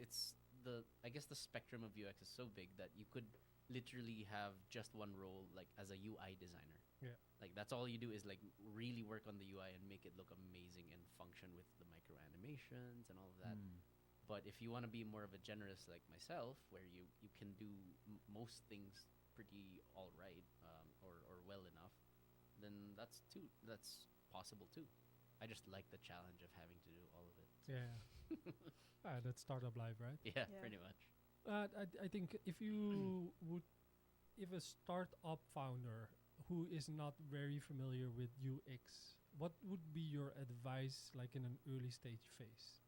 C: I guess the spectrum of UX is so big that you could literally have just one role, like as a UI designer.
B: Yeah.
C: Like that's all you do is like really work on the UI and make it look amazing and function with the micro animations and all of that. But if you want to be more of a generalist like myself, where you can do most things pretty all right, or well enough, then that's possible too. I just like the challenge of having to do all of it.
B: Yeah. That's startup life, right?
C: Yeah,
D: Yeah.
C: pretty much.
B: I think if a startup founder who is not very familiar with UX, what would be your advice, like in an early stage phase?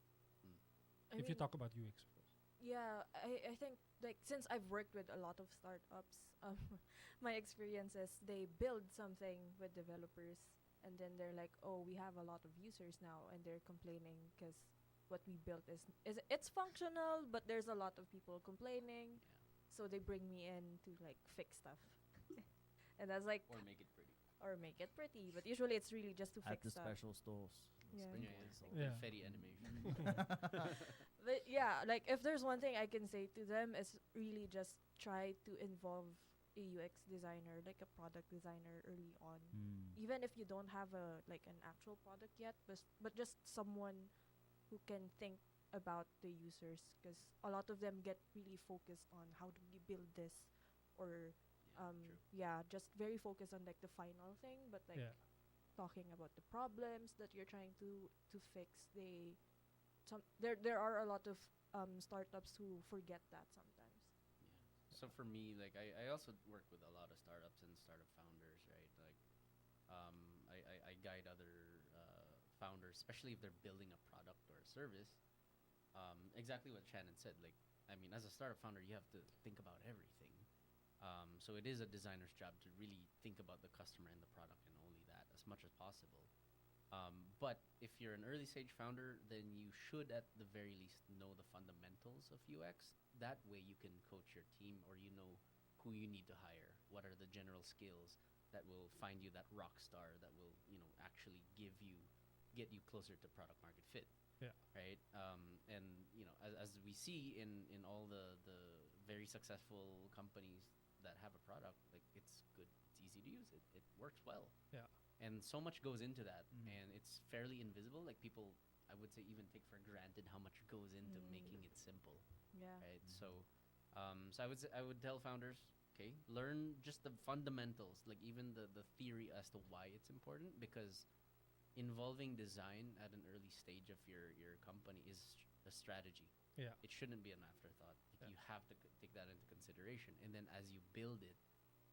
D: I
B: If you
D: mean,
B: talk about UX, of course.
D: Yeah, I think like since I've worked with a lot of startups, my experience is they build something with developers and then they're like, oh, we have a lot of users now, and they're complaining because what we built is it's functional, but there's a lot of people complaining, so they bring me in to like fix stuff, and that's like
C: Or make it pretty.
D: or make it pretty, but usually it's really just to
A: At
D: fix
A: the
D: stuff.
A: special stores.
D: Yeah.
A: Sprinklers all
B: Yeah.
C: Confetti animation.
D: But yeah, like if there's one thing I can say to them is really just try to involve a UX designer, like a product designer early on. Even if you don't have an actual product yet, but just someone who can think about the users, because a lot of them get really focused on how do we build this, or
C: True.
D: just very focused on like the final thing, but like
B: Yeah.
D: talking about the problems that you're trying to fix, there are a lot of startups who forget that sometimes.
C: Yeah. So for me, like I also work with a lot of startups and startup founders, right? Like, I guide other founders, especially if they're building a product or a service. Exactly what Shannon said. Like, I mean, as a startup founder, you have to think about everything. So it is a designer's job to really think about the customer and the product and only that as much as possible. But if you're an early stage founder, then you should at the very least know the fundamentals of UX. That way you can coach your team, or you know who you need to hire. What are the general skills that will find you that rock star that will, actually get you closer to product market fit.
B: Yeah.
C: Right. And as we see in all the very successful companies that have a product, like it's good, it's easy to use, it works well.
B: Yeah.
C: And so much goes into that,
A: Mhm.
C: and it's fairly invisible. Like people, I would say, even take for granted how much goes into making it simple,
D: Yeah.
C: right? So I would tell founders, okay, learn just the fundamentals, like even the theory as to why it's important, because involving design at an early stage of your company is a strategy.
B: Yeah.
C: It shouldn't be an afterthought. Like,
B: Yeah.
C: you have to take that into consideration, and then as you build it,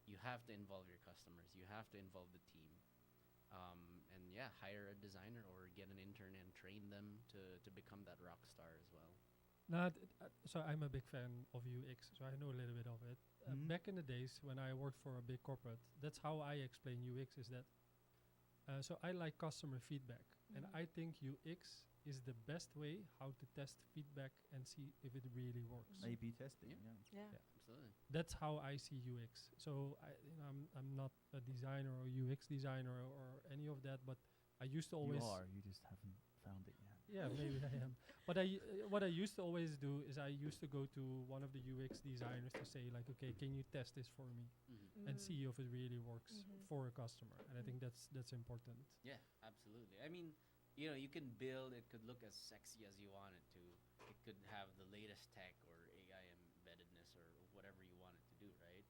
C: you have to involve your customers. You have to involve the team, and hire a designer or get an intern and train them to become that rock star as well.
B: So I'm a big fan of UX, so I know a little bit of it.
A: Mhm.
B: Back in the days when I worked for a big corporate, that's how I explain UX. Is that so I like customer feedback, and
D: Mhm.
B: I think UX is the best way how to test feedback and see if it really works.
D: Mhm.
A: A/B testing.
C: Yeah.
A: Yeah.
D: Yeah.
C: Absolutely.
B: That's how I see UX. So I'm not a designer or UX designer or any of that, but I used to always
A: You are. You just haven't found it yet.
B: yeah, maybe I am. But what I used to always do is I used to go to one of the UX designers to say like, okay, can you test this for me
C: Mm-hmm.
B: and
D: Mm.
B: see if it really works
D: Mhm.
B: for a customer? And I think that's important.
C: Yeah, absolutely. I mean, you can build, it could look as sexy as you want it to. It could have the latest tech or AI embeddedness or whatever you want it to do, right?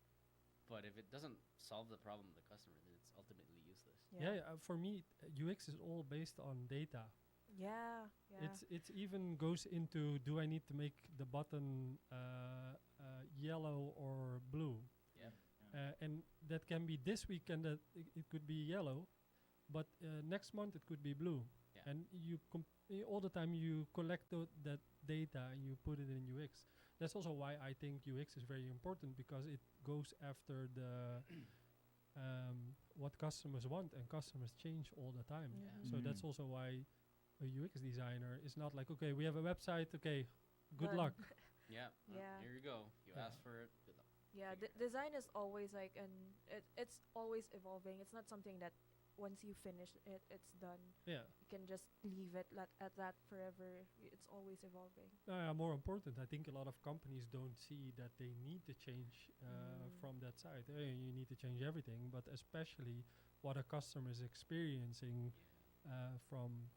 C: But if it doesn't solve the problem of the customer, then it's ultimately useless.
B: Yeah, for me, UX is all based on data.
D: Yeah. Yeah.
B: It's even goes into, do I need to make the button yellow or blue?
C: Yeah.
B: And that can be this week, and that it could be yellow, but next month it could be blue.
C: Yeah.
B: And all the time you collect that data and you put it in UX. that's also why I think UX is very important, because it goes after the what customers want, and customers change all the time.
D: Mhm.
B: So that's
A: Mhm.
B: also why a UX designer is not like, okay, we have a website, okay, good
D: Done.
B: luck.
C: Yeah.
D: Yeah.
C: Here you go. You
B: Yeah.
C: asked for it. Good luck.
D: Yeah,
C: Figure it out.
D: design is always like it's always evolving. It's not something that once you finish it, it's done.
B: Yeah.
D: You can just leave it at that forever. It's always evolving.
B: More important, I think a lot of companies don't see that they need to change from that side. You need to change everything, but especially what a customer is experiencing from,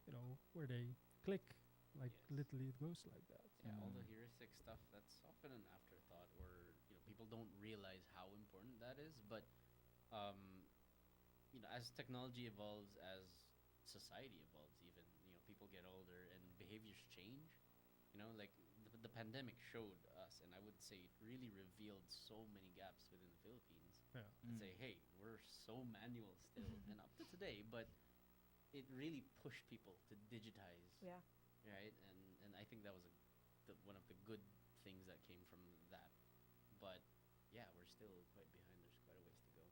B: where they click. Like
C: Yes.
B: literally, it goes like that.
C: Yeah, all the
A: Mm.
C: heuristic stuff, that's often an afterthought, or people don't realize how important that is. But um, as technology evolves, as society evolves, even people get older and behaviors change. Like the pandemic showed us, and I would say it really revealed so many gaps within the Philippines.
B: Yeah.
C: And
A: Mm.
C: say, hey, we're so manual still, and up to today, but it really pushed people to digitize,
D: Yeah.
C: right? And I think that was one of the good things that came from that. But yeah, we're still quite behind. There's quite a ways to go.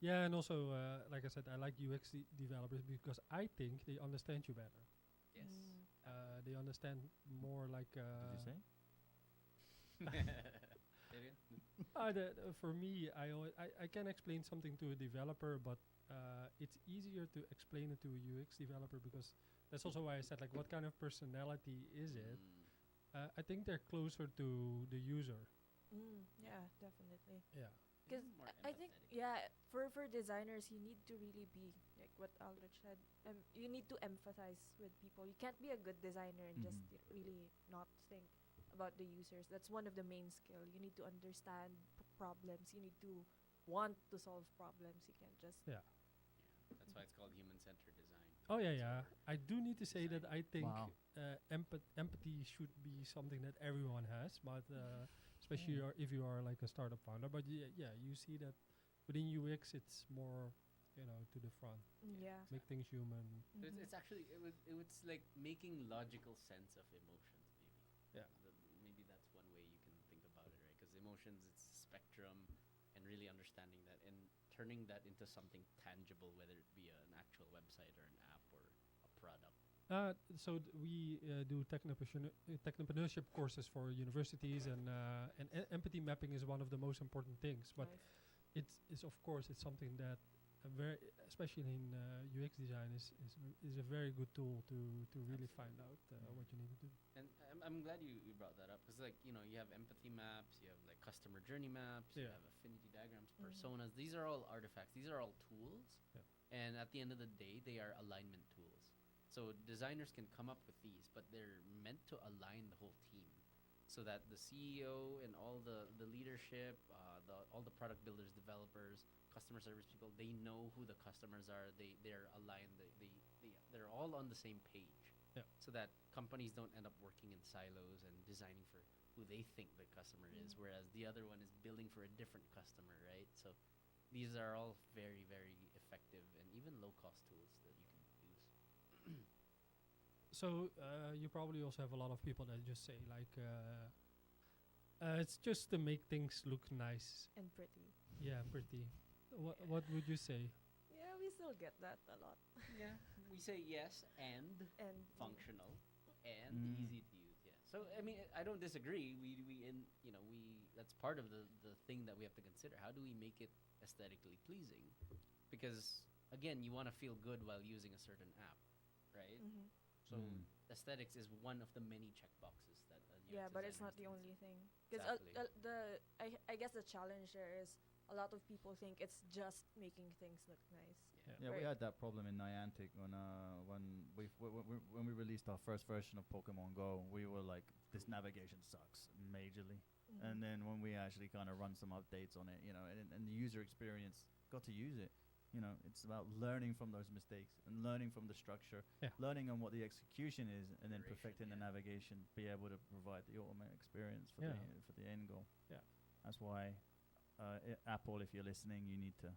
B: Yeah, and also, like I said, I like UX developers because I think they understand you better.
C: Yes.
D: Mm.
B: They understand more like.
A: Did you say?
B: For me, I can explain something to a developer, but it's easier to explain it to a UX developer, because that's also why I said, like, what kind of personality is it? I think they're closer to the user.
D: Yeah, definitely.
B: Yeah.
D: Because
C: More
D: I think
C: empathetic.
D: for designers you need to really be like what Aldrich said. You need to empathize with people. You can't be a good designer and just
A: Mhm.
D: really not think about the users. That's one of the main skill. You need to understand problems. You need to want to solve problems. You can't just
B: Yeah.
C: Yeah, that's why it's called human-centered design.
B: Oh yeah,
C: That's
B: yeah.
C: our
B: I do need to say that I think
A: Wow.
B: empathy should be something that everyone has, but especially
A: Yeah.
B: if you are like a startup founder. But yeah, you see that within UX, it's more, to the front,
D: yeah.
B: make things human.
C: So
D: Mhm.
C: it's actually it's like making logical sense of emotions, maybe.
B: Yeah.
C: Maybe that's one way you can think about it, right? Because emotions, it's a spectrum, and really understanding that and turning that into something tangible, whether it be an actual website or an app or a product.
B: We do technopreneurship courses for universities, and empathy mapping is one of the most important things. But
D: Nice.
B: it's of course it's something that especially in UX design is a very good tool to really find out what you need to do.
C: And I'm glad you brought that up, because you have empathy maps, you have like customer journey maps, you
B: Yeah.
C: have affinity diagrams,
D: Mhm.
C: personas. These are all artifacts. These are all tools.
B: Yeah.
C: And at the end of the day, they are alignment tools. So designers can come up with these, but they're meant to align the whole team, so that the CEO and all the leadership, all the product builders, developers, customer service people, they know who the customers are. They're aligned. They're all on the same page.
B: Yeah.
C: So that companies don't end up working in silos and designing for who they think the customer is,
D: Mm.
C: whereas the other one is building for a different customer, right? So these are all very, very effective and even low-cost tools that you can use.
B: So you probably also have a lot of people that just say like, it's just to make things look nice.
D: And pretty.
B: Yeah, pretty. What would you say?
D: Yeah, we still get that a lot.
C: Yeah, we say yes and
D: And
C: functional and
A: Mm.
C: easy to use. Yeah. So I mean, I don't disagree. We that's part of the thing that we have to consider. How do we make it aesthetically pleasing? Because again, you want to feel good while using a certain app, right?
D: Mhm.
C: So
A: Mm.
C: aesthetics is one of the many checkboxes that a
D: Yeah,
C: UX
D: but it's
C: designer
D: not
C: has
D: the
C: to
D: only
C: consider.
D: thing. Because
C: Exactly.
D: I guess the challenge there is a lot of people think it's just making things look nice.
A: Yeah, we
D: Right.
A: had that problem in Niantic when we released our first version of Pokemon Go. We were like, this navigation sucks majorly.
D: Mhm.
A: And then when we actually kind of run some updates on it, and the user experience got to use it. It's about learning from those mistakes and learning from the structure,
B: Yeah.
A: learning on what the execution is, and then
C: Iteration,
A: perfecting the
C: yeah.
A: navigation, be able to provide the ultimate experience for
B: Yeah.
A: the end goal.
B: Yeah.
A: That's why Apple, if you're listening, you need to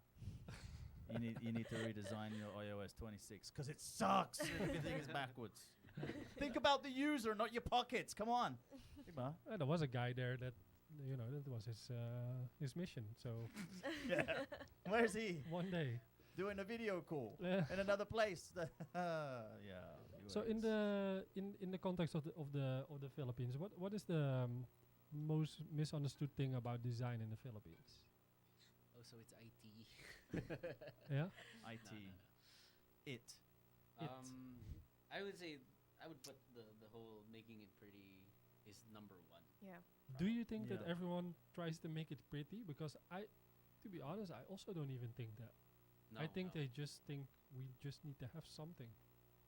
A: you need to redesign your iOS 26 because it sucks. Everything is backwards. Think about the user, not your pockets. Come on. Diba?
B: There was a guy there that that was his mission. So
A: Yeah. Where's he?
B: one day.
A: Doing a video call
B: Yeah.
A: in another place. Yeah.
B: So in the context of the Philippines, what is the most misunderstood thing about design in the Philippines?
C: Oh, so it's IT.
B: Yeah.
A: IT.
C: No, no, no.
A: It.
C: I would say I would put the whole making it pretty is number one.
D: Yeah.
B: Do you think that
A: Yeah.
B: everyone tries to make it pretty? Because to be honest, I also don't even think that.
C: No,
B: I think
C: no.
B: they just think we just need to have something.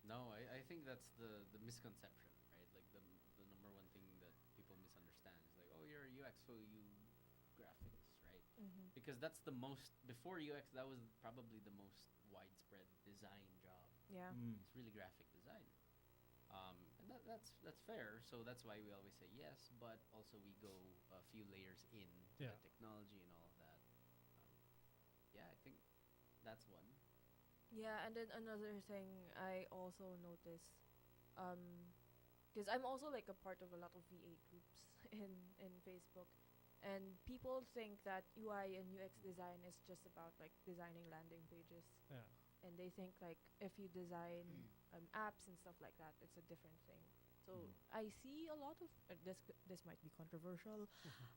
C: No, I think that's the misconception, right? Like the number one thing that people misunderstand is like, oh, you're a UX, so you graphics, right?
D: Mm-hmm.
C: Because that's the most before UX. That was probably the most widespread design job.
D: Yeah.
A: Mm.
C: It's really graphic design, and that's fair. So that's why we always say yes, but also we go a few layers in to
B: Yeah.
C: the technology and all of that. Yeah, I think that's one.
D: Yeah, and then another thing I also noticed, because I'm also like a part of a lot of VA groups in Facebook, and people think that UI and UX design is just about like designing landing pages,
B: Yeah.
D: and they think like if you design apps and stuff like that, it's a different thing. So
A: Mhm.
D: I see a lot of this might be controversial.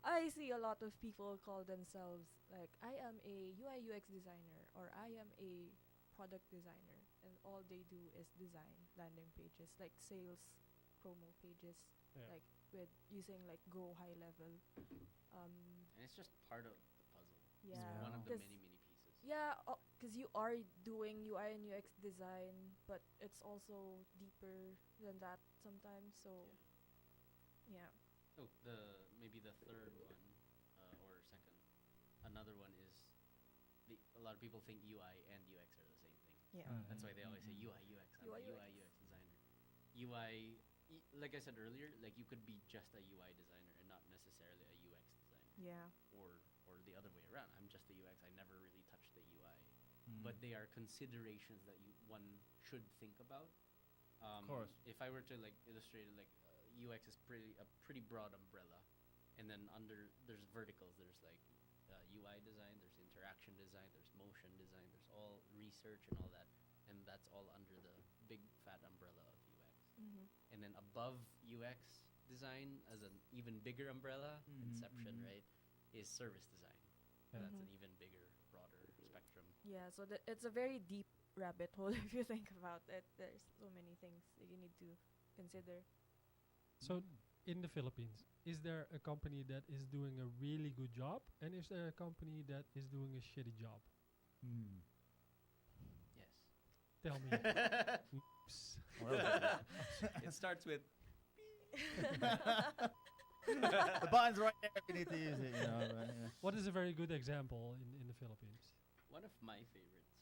D: I see a lot of people call themselves like I am a UI UX designer or I am a product designer, and all they do is design landing pages like sales promo pages,
B: Yeah.
D: like with using like Go high level.
C: And it's just part of the puzzle.
D: Yeah,
C: It's one of the
D: 'cause
C: many pieces.
D: yeah, because you are doing UI and UX design, but it's also deeper than that sometimes. So, yeah.
C: Oh, maybe the third one, or second. Another one is a lot of people think UI and UX are the same thing.
D: Yeah.
C: That's why they always say
A: Mhm.
C: UI UX. I'm
D: UI
C: a UI UX designer. UI, like I said earlier, like you could be just a UI designer and not necessarily a UX designer,
D: Yeah.
C: or the other way around. I'm just a UX. I never really touched the UI,
A: Mm.
C: but they are considerations that one should think about.
A: course.
C: If I were to like illustrate it, like UX is a pretty broad umbrella, and then there's verticals. There's like UI design, there's interaction design, there's motion design, there's all research and all that, and that's all under the big fat umbrella of UX.
D: Mm-hmm.
C: And then above UX design, as an even bigger umbrella,
A: Mhm,
C: inception,
A: mhm.
C: right, is service design.
B: Yeah.
C: That's
D: Mhm.
C: an even bigger, broader spectrum.
D: Yeah, so it's a very deep rabbit hole if you think about it. There's so many things that you need to consider.
B: So in the Philippines, is there a company that is doing a really good job, and is there a company that is doing a shitty job?
A: Mm.
C: Yes.
B: Tell me. Oops.
A: Well,
C: It starts with
A: the button's right there if you need to use it, you know. But, yeah.
B: What is a very good example in the Philippines?
C: one of my favorites.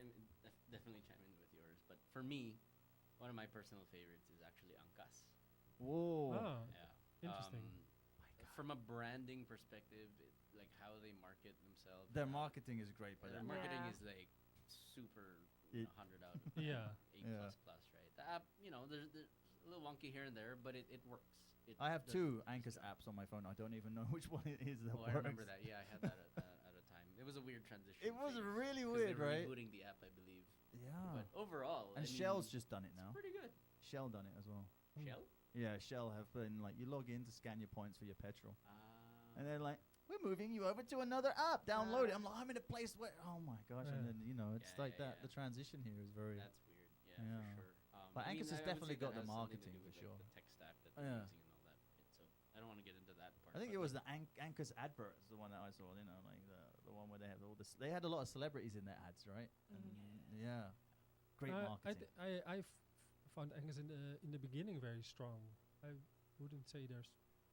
C: And definitely chime in with yours, but for me, one of my personal favorites is actually Angkas.
A: Whoa.
B: Ah,
C: Yeah.
B: interesting.
C: From a branding perspective, like how they market themselves.
A: Their
C: how
A: marketing is great, by
C: their
A: the way.
C: marketing
D: Yeah.
C: is like super
A: It-
C: 100 out of
B: Yeah.
C: 8
A: Yeah.
C: plus, right? The app, there's a little wonky here and there, but it works.
A: I have
C: does
A: two
C: its
A: Anchors
C: job.
A: apps on my phone. I don't even know which one it is that
C: Oh,
A: works.
C: I remember that. Yeah, I had that at a time. It was a weird transition.
A: It was
C: phase,
A: really
C: 'cause
A: weird,
C: they were
A: right?
C: rebooting the app, I believe.
A: Yeah.
C: But overall,
A: And
C: I
A: Shell's
C: mean,
A: just done it
C: it's
A: now.
C: pretty good.
A: Shell done it as well.
B: Hmm.
C: Shell?
A: Yeah, Shell have been like you log in to scan your points for your petrol,
C: Ah.
A: and they're like, "We're moving you over to another app. Download it."
D: Ah.
A: I'm like, "I'm in a place where, oh my gosh!" And
B: Yeah.
A: then it's
C: Yeah,
A: like
C: yeah,
A: that.
C: yeah.
A: The transition here is very.
C: That's weird. Yeah,
A: Yeah.
C: for sure.
A: But
C: I mean,
A: Anchors has
C: I would
A: definitely
C: say
A: got
C: that
A: the
C: has something to
A: marketing
C: do
A: for
C: with,
A: sure.
C: Like, the tech stack that
A: Oh,
C: they're
A: yeah.
C: using and all that. So I don't want to get into that part.
A: I think
C: but
A: it was
C: like,
A: the Anchors advert, is the one that I saw. You know, like the one where they have all this. They had a lot of celebrities in their ads, right?
D: Mhm.
A: And yeah, great
B: I
A: marketing.
B: found Angus in the beginning very strong. I wouldn't say they're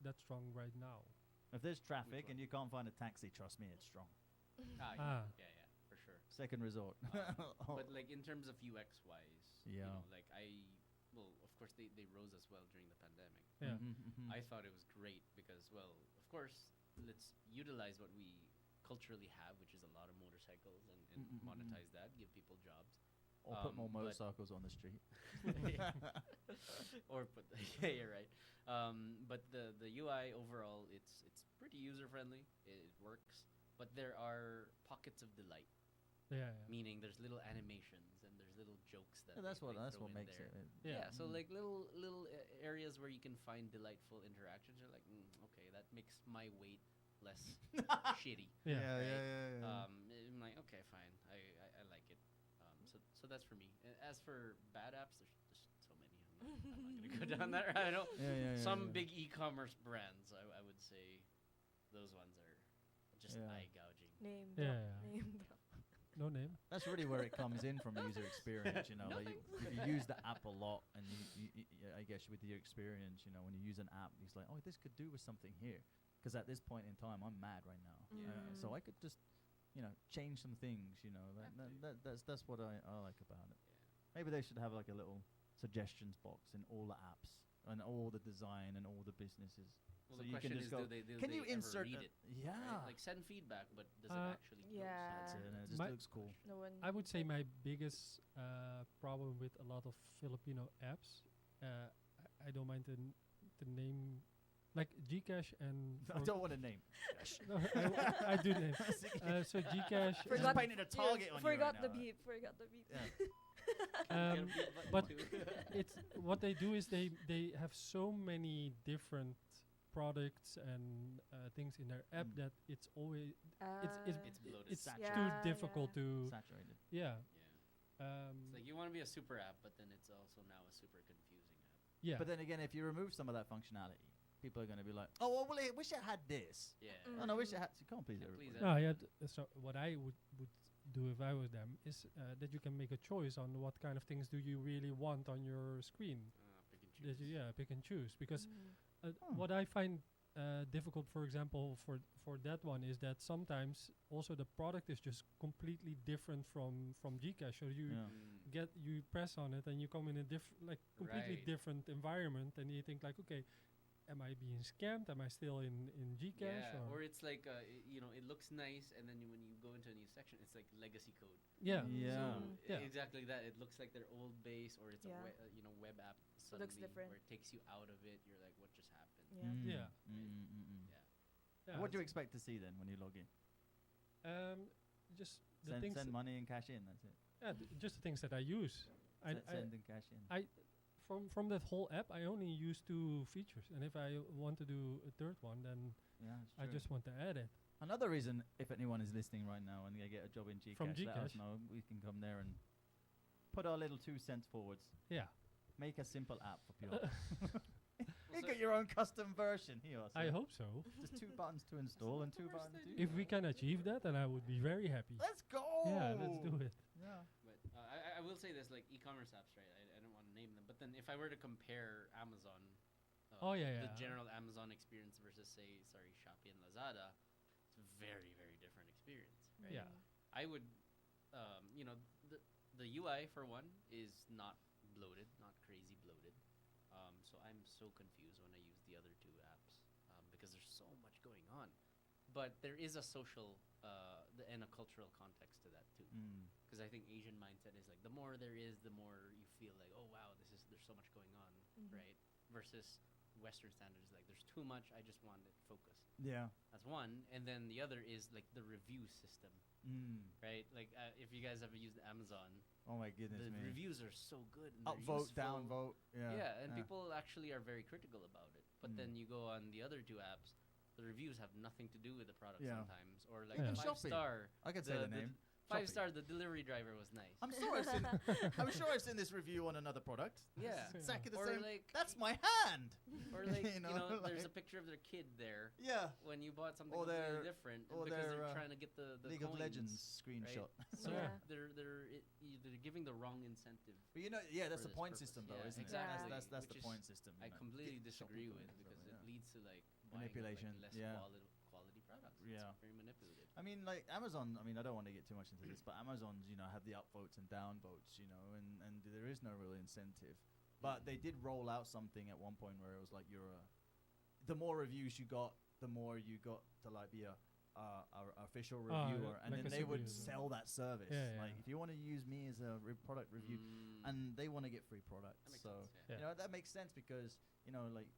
B: that strong right now.
A: If there's traffic
C: one?
A: and you can't find a taxi, trust me, it's strong.
B: Ah.
C: yeah, for sure.
A: Second resort. Oh.
C: But like in terms of UX wise,
A: Yeah.
C: like of course they rose as well during the pandemic.
B: Yeah.
A: Mhm, mhm.
C: I thought it was great because, well, of course, let's utilize what we culturally have, which is a lot of motorcycles, and
A: Mm, mm, mm, mm.
C: monetize that, give people jobs.
A: Or put more
C: but-
A: motorcycles on the street.
C: or put yeah, you're right. But the UI overall, it's pretty user friendly. It works, but there are pockets of delight.
B: Yeah.
C: Meaning there's little animations and there's little jokes that
A: Yeah, that's
C: they
A: what
C: throw in
A: makes
C: there.
A: it.
C: Yeah, so
A: Mm.
C: like little areas where you can find delightful interactions. You're like, okay, that makes my wait less shitty.
B: Yeah.
A: Yeah.
C: I'm like, okay, fine, I like it. So that's for me. As for bad apps, there's so many. I'm not gonna go down that. I know some big e-commerce brands. I would say those ones are just
A: Yeah.
C: eye gouging.
D: Name
B: Yeah,
D: drop.
B: yeah.
D: Name drop.
B: No name.
A: That's really where it comes in from a user experience, you know. Like if you use the app a lot, and I guess with your experience, you know, when you use an app, it's like, oh, this could do with something here. Because at this point in time, I'm mad right now. So I could just, you know, change some things. You know, that's what I like about it.
C: Yeah.
A: Maybe they should have like a little suggestions box in all the apps and all the design and all the businesses.
C: Well,
A: So
C: the
A: you can
C: question
A: just
C: is,
A: go,
C: do
A: can
C: they
A: you
C: ever
A: insert
C: read
A: a-
C: it?
A: Yeah.
C: Right? Like send feedback, but does it actually? close?
D: Yeah.
A: That's it. And it just
B: My-
A: looks cool.
D: No one.
B: I would say my biggest problem with a lot of Filipino apps, I don't mind the name, like Gcash and
A: I don't want to name.
B: no, I do name. So Gcash.
A: We're just
D: Forgot-
A: painting a target on you
D: Forgot
A: right
B: uh,
D: the
A: now.
D: beep. Forgot the beep.
A: Yeah.
B: Um,
C: Get a mute button
B: but
C: too.
B: it's what they do is they have so many different products and things in their app
A: Mm.
B: that it's always
C: It's bloated.
B: it's
A: Saturated.
B: too
D: Yeah,
B: difficult
D: yeah.
B: to
A: Saturated.
B: yeah
C: Yeah. It's like you want to be a super app, but then it's also now a super confusing app.
B: yeah.
A: But then again, if you remove some of that functionality, people are going to be like, oh, well, I wish it had this.
C: Yeah.
D: Mm.
A: Oh, no, I wish it had. You can't please
C: Yeah,
A: everybody.
C: please
B: No, yeah. So what I would do if I was them is that you can make a choice on what kind of things do you really want on your screen.
C: Pick and
B: That
C: choose.
B: you, pick and choose. Because
D: Mm.
B: what I find difficult, for example, for that one is that sometimes also the product is just completely different from Gcash. So you
A: Yeah.
B: you press on it and you come in a completely
C: Right.
B: different environment, and you think like, okay, am I being scammed? Am I still in Gcash?
C: Yeah,
B: or
C: or it's like it looks nice, and then when you go into a new section, it's like legacy code.
B: yeah.
A: Yeah.
C: So
B: Yeah.
C: exactly that. It looks like their old base, or it's
D: Yeah.
C: a web app
D: Looks
C: suddenly
D: different.
C: where it takes you out of it. You're like, what just happened?
D: Yeah.
B: Yeah.
C: Yeah.
B: Yeah,
A: What do you
B: it's-
A: expect to see then when you log in?
B: Just the
A: Send,
B: things.
A: send money and cash in. That's it.
B: Just the things that I use. I
A: Send and cash in.
B: from that whole app, I only use 2 features, and if I want to do a third one, then
A: Yeah, it's
B: I
A: true.
B: just want to add it.
A: Another reason, if anyone is listening right now and they get a job in Gcash,
B: From
A: let us
B: Gcash.
A: know. We can come there and put our little 2 cents forwards.
B: Yeah,
A: Make a simple app for people. You
C: Also-
A: get your own custom version here.
B: I
A: so
B: hope so.
A: Just 2 buttons to install and 2
C: Of course
A: buttons
C: they
A: to
B: If we can achieve that, then I would be very happy.
A: Let's go!
B: Yeah, let's do it.
A: Yeah.
C: But I will say this, like e-commerce apps, right? I don't want to name them, but then if I were to compare Amazon,
B: Oh, yeah,
C: the
B: yeah.
C: general Amazon experience versus Shopee and Lazada, it's a very very different experience, right?
B: Yeah.
C: I would, the UI for one is not bloated, not crazy bloated. So I'm so confused when I use the other 2 apps because there's so much going on. But there is a social and a cultural context to that too. Because I think Asian mindset is like the more there is, the more you feel like, oh wow, there's so much going on,
D: Mhm.
C: right? Versus Western standards, like there's too much. I just want it focused.
A: Yeah.
C: That's one, and then the other is like the review system, right? Like if you guys ever used Amazon,
A: Oh my goodness,
C: the
A: man.
C: reviews are so good. And they're
A: Upvote,
C: useful.
A: downvote. Yeah.
C: Yeah, and people actually are very critical about it. But then you go on the other 2 apps, the reviews have nothing to do with the product
A: Yeah.
C: sometimes, or like
B: Even
C: 5-star.
A: I can say the name.
C: 5-star, the delivery driver was nice.
A: I'm sure I've seen. I'm sure I've seen this review on another product.
C: Yeah.
A: It's exactly the
C: Or
A: same.
C: like
A: That's my hand.
C: or like
A: you know,
C: there's a
A: like-
C: picture of their kid there
A: Yeah.
C: when you bought something
A: Or
C: completely
A: their-
C: different
A: or
C: because
A: their,
C: they're trying to get the
A: League of
C: coins,
A: Legends
C: right?
A: screenshot.
C: So
B: Yeah.
C: they're giving the wrong incentive.
A: But you know, yeah, that's
C: For
A: the
C: this
A: point
C: purpose.
A: system, though,
C: Yeah,
A: isn't
C: exactly.
A: it? That's
C: Which
A: the
C: is-
A: point system.
C: I
A: you know.
C: completely
A: Get shopping
C: disagree with
A: points
C: because
A: over,
C: it
A: yeah.
C: leads to like
A: Manipulation,
C: buying of, like, less
A: yeah.
C: quality products.
A: Yeah.
C: It's very manipulative.
A: I mean, like Amazon. I mean, I don't want to get too much into this, but Amazon's, have the upvotes and downvotes, and there is no real incentive. But they did roll out something at one point where it was like the more reviews you got, the more you got to like be a our official
B: Ah,
A: reviewer, and
B: like
A: then
B: a
A: they would
B: super user.
A: sell that service.
B: Yeah,
A: Like
B: yeah.
A: if you want to use me as a product review, and they want to get free products,
C: That makes
A: so
C: sense, yeah.
B: Yeah.
A: you know that makes sense because you know like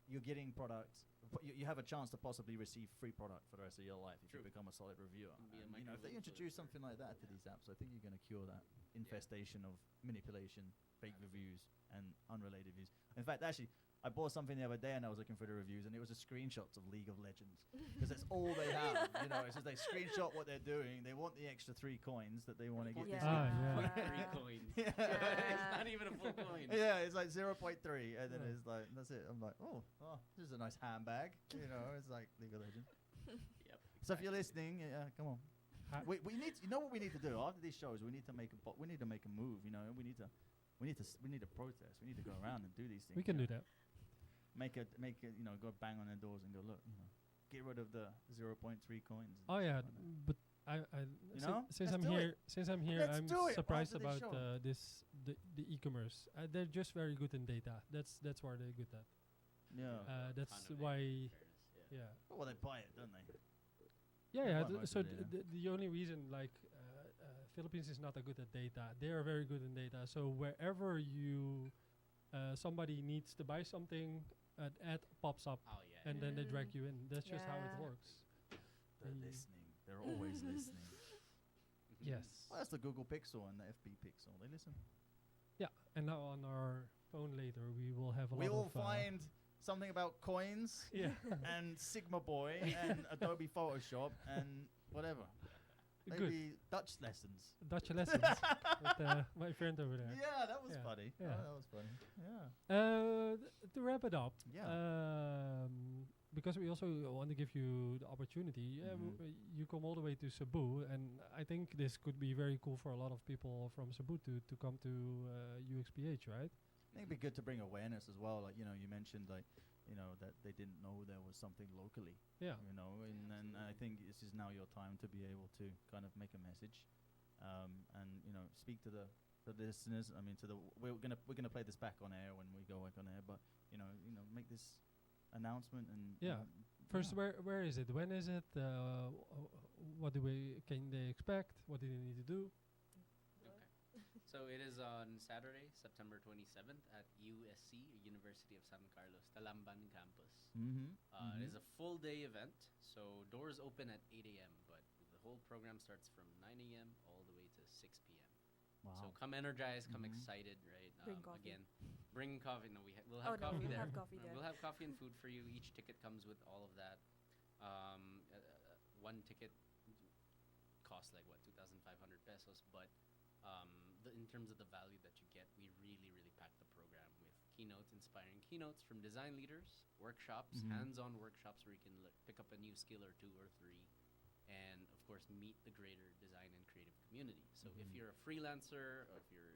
A: you're getting products. You have a chance to possibly receive free product for the rest of your life if
C: True.
A: you become a solid reviewer.
C: Can be a
A: And, you know, if they introduce
C: micro-influencer.
A: something like that to
C: Yeah.
A: these apps, I think you're going to cure that infestation of manipulation, fake reviews, and unrelated views. In fact, actually, I bought something the other day and I was looking for the reviews, and it was a screenshots of League of Legends because that's all they have. You know, it's just they screenshot what they're doing. They want the extra 3 coins that they want to get.
D: Yeah.
A: This
B: Ah,
A: week.
B: yeah.
C: 0.3 coins.
A: Yeah.
C: It's not even a full coin.
A: Yeah, it's like 0.3, and then
B: Yeah.
A: it's like that's it. I'm like, oh, this is a nice handbag. You know, it's like League of Legends.
C: Yep.
A: So if you're
C: exactly.
A: listening, come on.
B: Ha-
A: We need you know what we need to do after these shows. We need to make we need to make a move. You know, we need to protest. We need to go around and do these things.
B: We can
A: you
B: do
A: know.
B: that.
A: Make it. You know, go bang on their doors and go look. You know, get rid of the 0.3 coins. and
B: Oh yeah,
A: stuff like that.
B: but I
A: You know?
B: since
A: Let's
B: I'm
A: do
B: here
A: it.
B: since I'm here
A: Let's
B: I'm
A: do it
B: surprised
A: after this
B: about
A: show.
B: the e-commerce. They're just very good in data. That's where they're good at.
A: Yeah.
B: That's
C: Ton of
B: why
C: data, in fairness, yeah.
B: yeah.
A: Well, they buy it, don't they?
B: Yeah,
A: They
B: yeah.
A: buy most
B: So
A: of it,
B: the only reason like Philippines is not that good at data. They are very good in data. So wherever you somebody needs to buy something, an ad pops up,
C: Oh yeah.
B: and then they drag
D: Mm.
B: you in. That's just how it
D: Yeah.
B: works.
A: They're
B: Mm.
A: listening. They're always listening.
B: Yes.
A: Well, that's the Google Pixel and the FB Pixel. They listen.
B: Yeah, and now on our phone later we will have a
A: We
B: lot
A: will
B: of
A: find something about coins
B: yeah.
A: and Sigma Boy and Adobe Photoshop and whatever.
B: Good
A: Maybe Dutch lessons.
B: Dutch lessons with my friend over there.
A: Yeah, that was
B: Yeah.
A: funny.
B: Yeah.
A: Oh, that was funny. Yeah.
B: To wrap it up,
A: Yeah.
B: because we also want to give you the opportunity. You come all the way to Cebu, and I think this could be very cool for a lot of people from Cebu to come to UXPH, right?
A: I think it'd be good to bring awareness as well. Like, you know, you mentioned like, you know, that they didn't know there was something locally.
B: Yeah.
A: You know, and then I think this is now your time to be able to kind of make a message, and you know, speak to the listeners. I mean, we're gonna play this back on air when we go back on air, but you know, make this announcement and
B: Yeah. First,
A: yeah.
B: where is it? When is it? What can they expect? What do they need to do?
C: So it is on Saturday, September 27th at USC, University of San Carlos, Talamban campus. It is a full day event, so doors open at 8 a.m., but the whole program starts from 9 a.m. all the way to 6 p.m. So
A: Wow.
C: come energized, come
A: Mhm.
C: excited, right?
D: Bring coffee.
C: Again, bring coffee. No, we'll
D: Oh,
C: have
D: no,
C: coffee
D: we'll
C: there.
D: have coffee there.
C: We'll have coffee and food for you. Each ticket comes with all of that. One ticket costs like what 2,500 pesos, but in terms of the value that you get, we really pack the program with keynotes, inspiring keynotes from design leaders, workshops,
A: Mhm.
C: hands-on workshops where you can pick up a new skill or 2 or 3, and of course meet the greater design and creative community. So if
A: Mhm.
C: you're a freelancer or if you're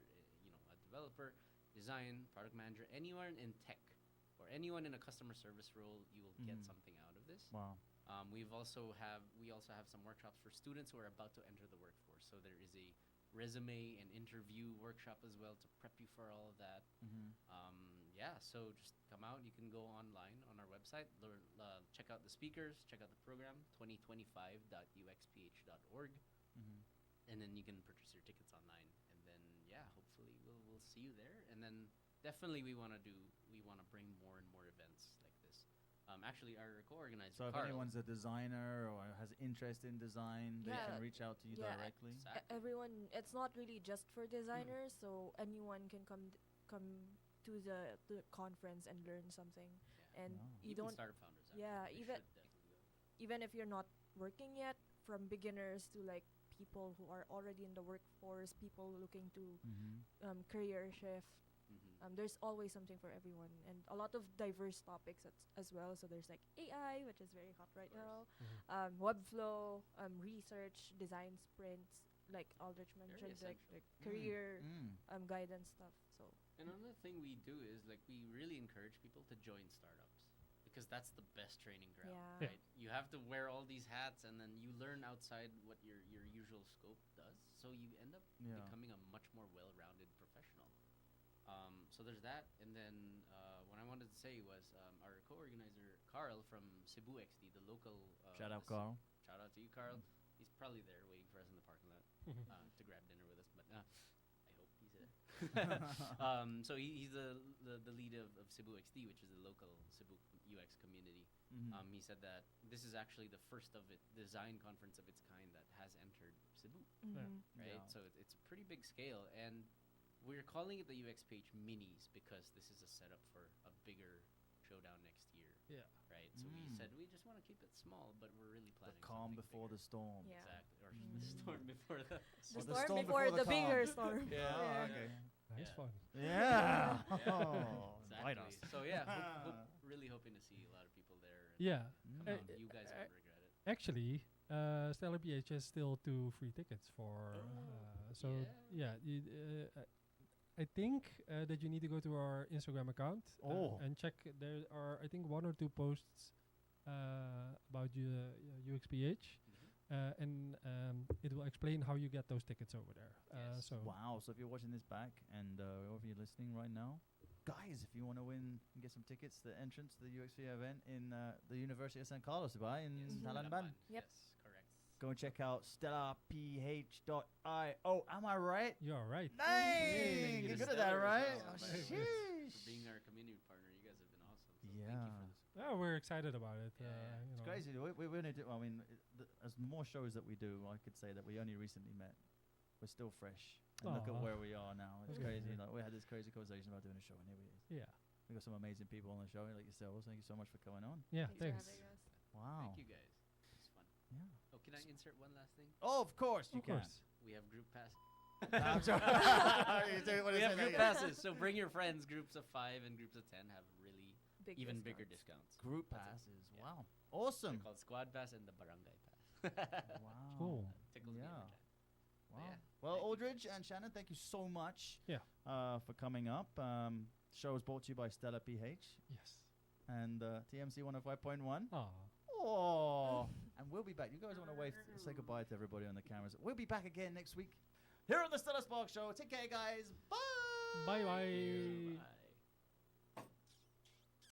C: a developer, design, product manager, anyone in tech or anyone in a customer service role, you will get
A: Mhm.
C: something out of this.
A: Wow.
C: We also have some workshops for students who are about to enter the workforce. So there is a resume and interview workshop as well to prep you for all of that. So just come out. You can go online on our website, check out the speakers, check out the program, 2025.uxph.org, and then you can purchase your tickets online. And then hopefully we'll see you there. And then definitely we want to bring more and more events like this. Actually, our co-organizer,
A: So if
C: Carl,
A: anyone's a designer or has interest in design, they
D: Yeah.
A: can reach out to you
D: Yeah,
A: directly.
C: Exactly.
D: Everyone, it's not really just for designers, so anyone can come to the conference and learn something.
C: Yeah.
D: And
A: Wow.
D: you
C: Even
D: don't,
C: startup founders.
D: yeah,
C: actually, they
D: even-
C: should definitely go.
D: even if you're not working yet, from beginners to like people who are already in the workforce, people looking to career shift.
C: Mhm.
D: There's always something for everyone, and a lot of diverse topics as well. So there's like AI, which is very hot right
C: course.
D: now, Webflow, research, design sprints, like Aldrich
C: Very
D: mentioned, like
C: essential.
D: career
A: Mm.
D: guidance stuff. So
C: And another thing we do is like we really encourage people to join startups because that's the best training ground,
D: Yeah.
C: right? You have to wear all these hats and then you learn outside what your usual scope does. So you end up
A: Yeah.
C: becoming a much more well-rounded professional. So there's that. And then what I wanted to say was our co-organizer Carl from Cebu XD, the local
A: Shout out,
C: s-
A: Carl.
C: Shout out out to you, Carl. He's probably there waiting for us in the parking lot to grab dinner with us. But I hope he's there. So he's the lead of Cebu XD, which is the local Cebu UX community. He said that this is actually the first of it design conference of its kind that has entered Cebu, right?
A: Yeah.
C: So it's a pretty big scale, and we're calling it the UX page minis because this is a setup for a bigger showdown next year.
B: Yeah.
C: Right. So we said we just want to keep it small, but we're really
A: The
C: planning
A: calm
C: something
A: before
C: bigger.
A: the storm.
D: Yeah.
C: Exactly, or the storm before the.
A: Or
D: The storm before the
A: calm.
D: bigger storm.
A: Yeah. Okay.
B: Nice
C: Yeah.
B: fun.
A: Yeah.
C: Yeah.
A: Oh, invite us.
C: Exactly. So yeah, really hoping to see a lot of people there. And,
B: Yeah.
C: you guys won't regret it.
B: Actually, Stellar PH has still 2 free tickets for. So yeah, I think that you need to go to our Instagram account and check. There are, I think, 1 or 2 posts about UXPH, and it will explain how you get those tickets over there.
C: Yes.
B: So
A: Wow. So if you're watching this back and if you're listening right now, guys, if you want to win and get some tickets, the entrance to the UXP event in the University of San Carlos, right, in
C: Yes,
A: Talanban.
D: Yep.
C: Yes, correct.
A: Go and check out stellarph.io. Am I right?
B: you're right.
A: Dang!
C: Thank you
A: You're
C: to
A: good at that,
C: Stellar as
A: right?
C: well,
A: Oh,
C: by the way,
A: sheesh.
C: For being our community partner, you guys have been awesome. So
A: Yeah.
C: Thank you for this.
B: Oh, we're excited about it.
C: Yeah, yeah.
B: You
A: It's
B: know.
A: crazy. We only do. I mean, as more shows that we do, I could say that we only recently met. We're still fresh. And look at
B: Aw.
A: where we are now. It's
B: Okay.
A: crazy. Like we had this crazy conversation about doing a show, and here we is.
B: Yeah.
A: We got some amazing people on the show, like yourselves. Thank you so much for coming on.
B: Yeah.
D: Thanks
B: Thanks.
D: for having us.
A: Wow.
C: Thank you guys. It was fun.
A: Yeah.
C: Oh, can I insert one last thing?
A: Oh, of course you
B: Of
A: can.
B: course.
C: We have group passes.
A: I'm sorry.
C: We have group passes, so bring your friends. Groups of 5 and groups of 10 have really
D: Big
C: even bigger
D: discounts.
C: discounts.
A: Group
C: That's it.
A: passes.
C: Yeah.
A: Wow.
C: They're
A: Awesome.
C: called Squad Pass and the Barangay Pass.
A: Wow.
B: Cool.
C: Tickles me
A: Yeah.
C: every time.
A: Wow.
C: Yeah.
A: Well,
C: Thank you
A: Aldridge
C: guys.
A: and Shannon, thank you so much.
B: Yeah.
A: For coming up. Show is brought to you by Stellar PH
B: Yes.
A: and TMC 105.1.
B: Ah.
A: Oh, and we'll be back. You guys want to wave, say goodbye to everybody on the cameras. We'll be back again next week here on the Stellar Spark Show. Take care, guys. Bye.
B: Bye bye.
C: Thank you. Bye.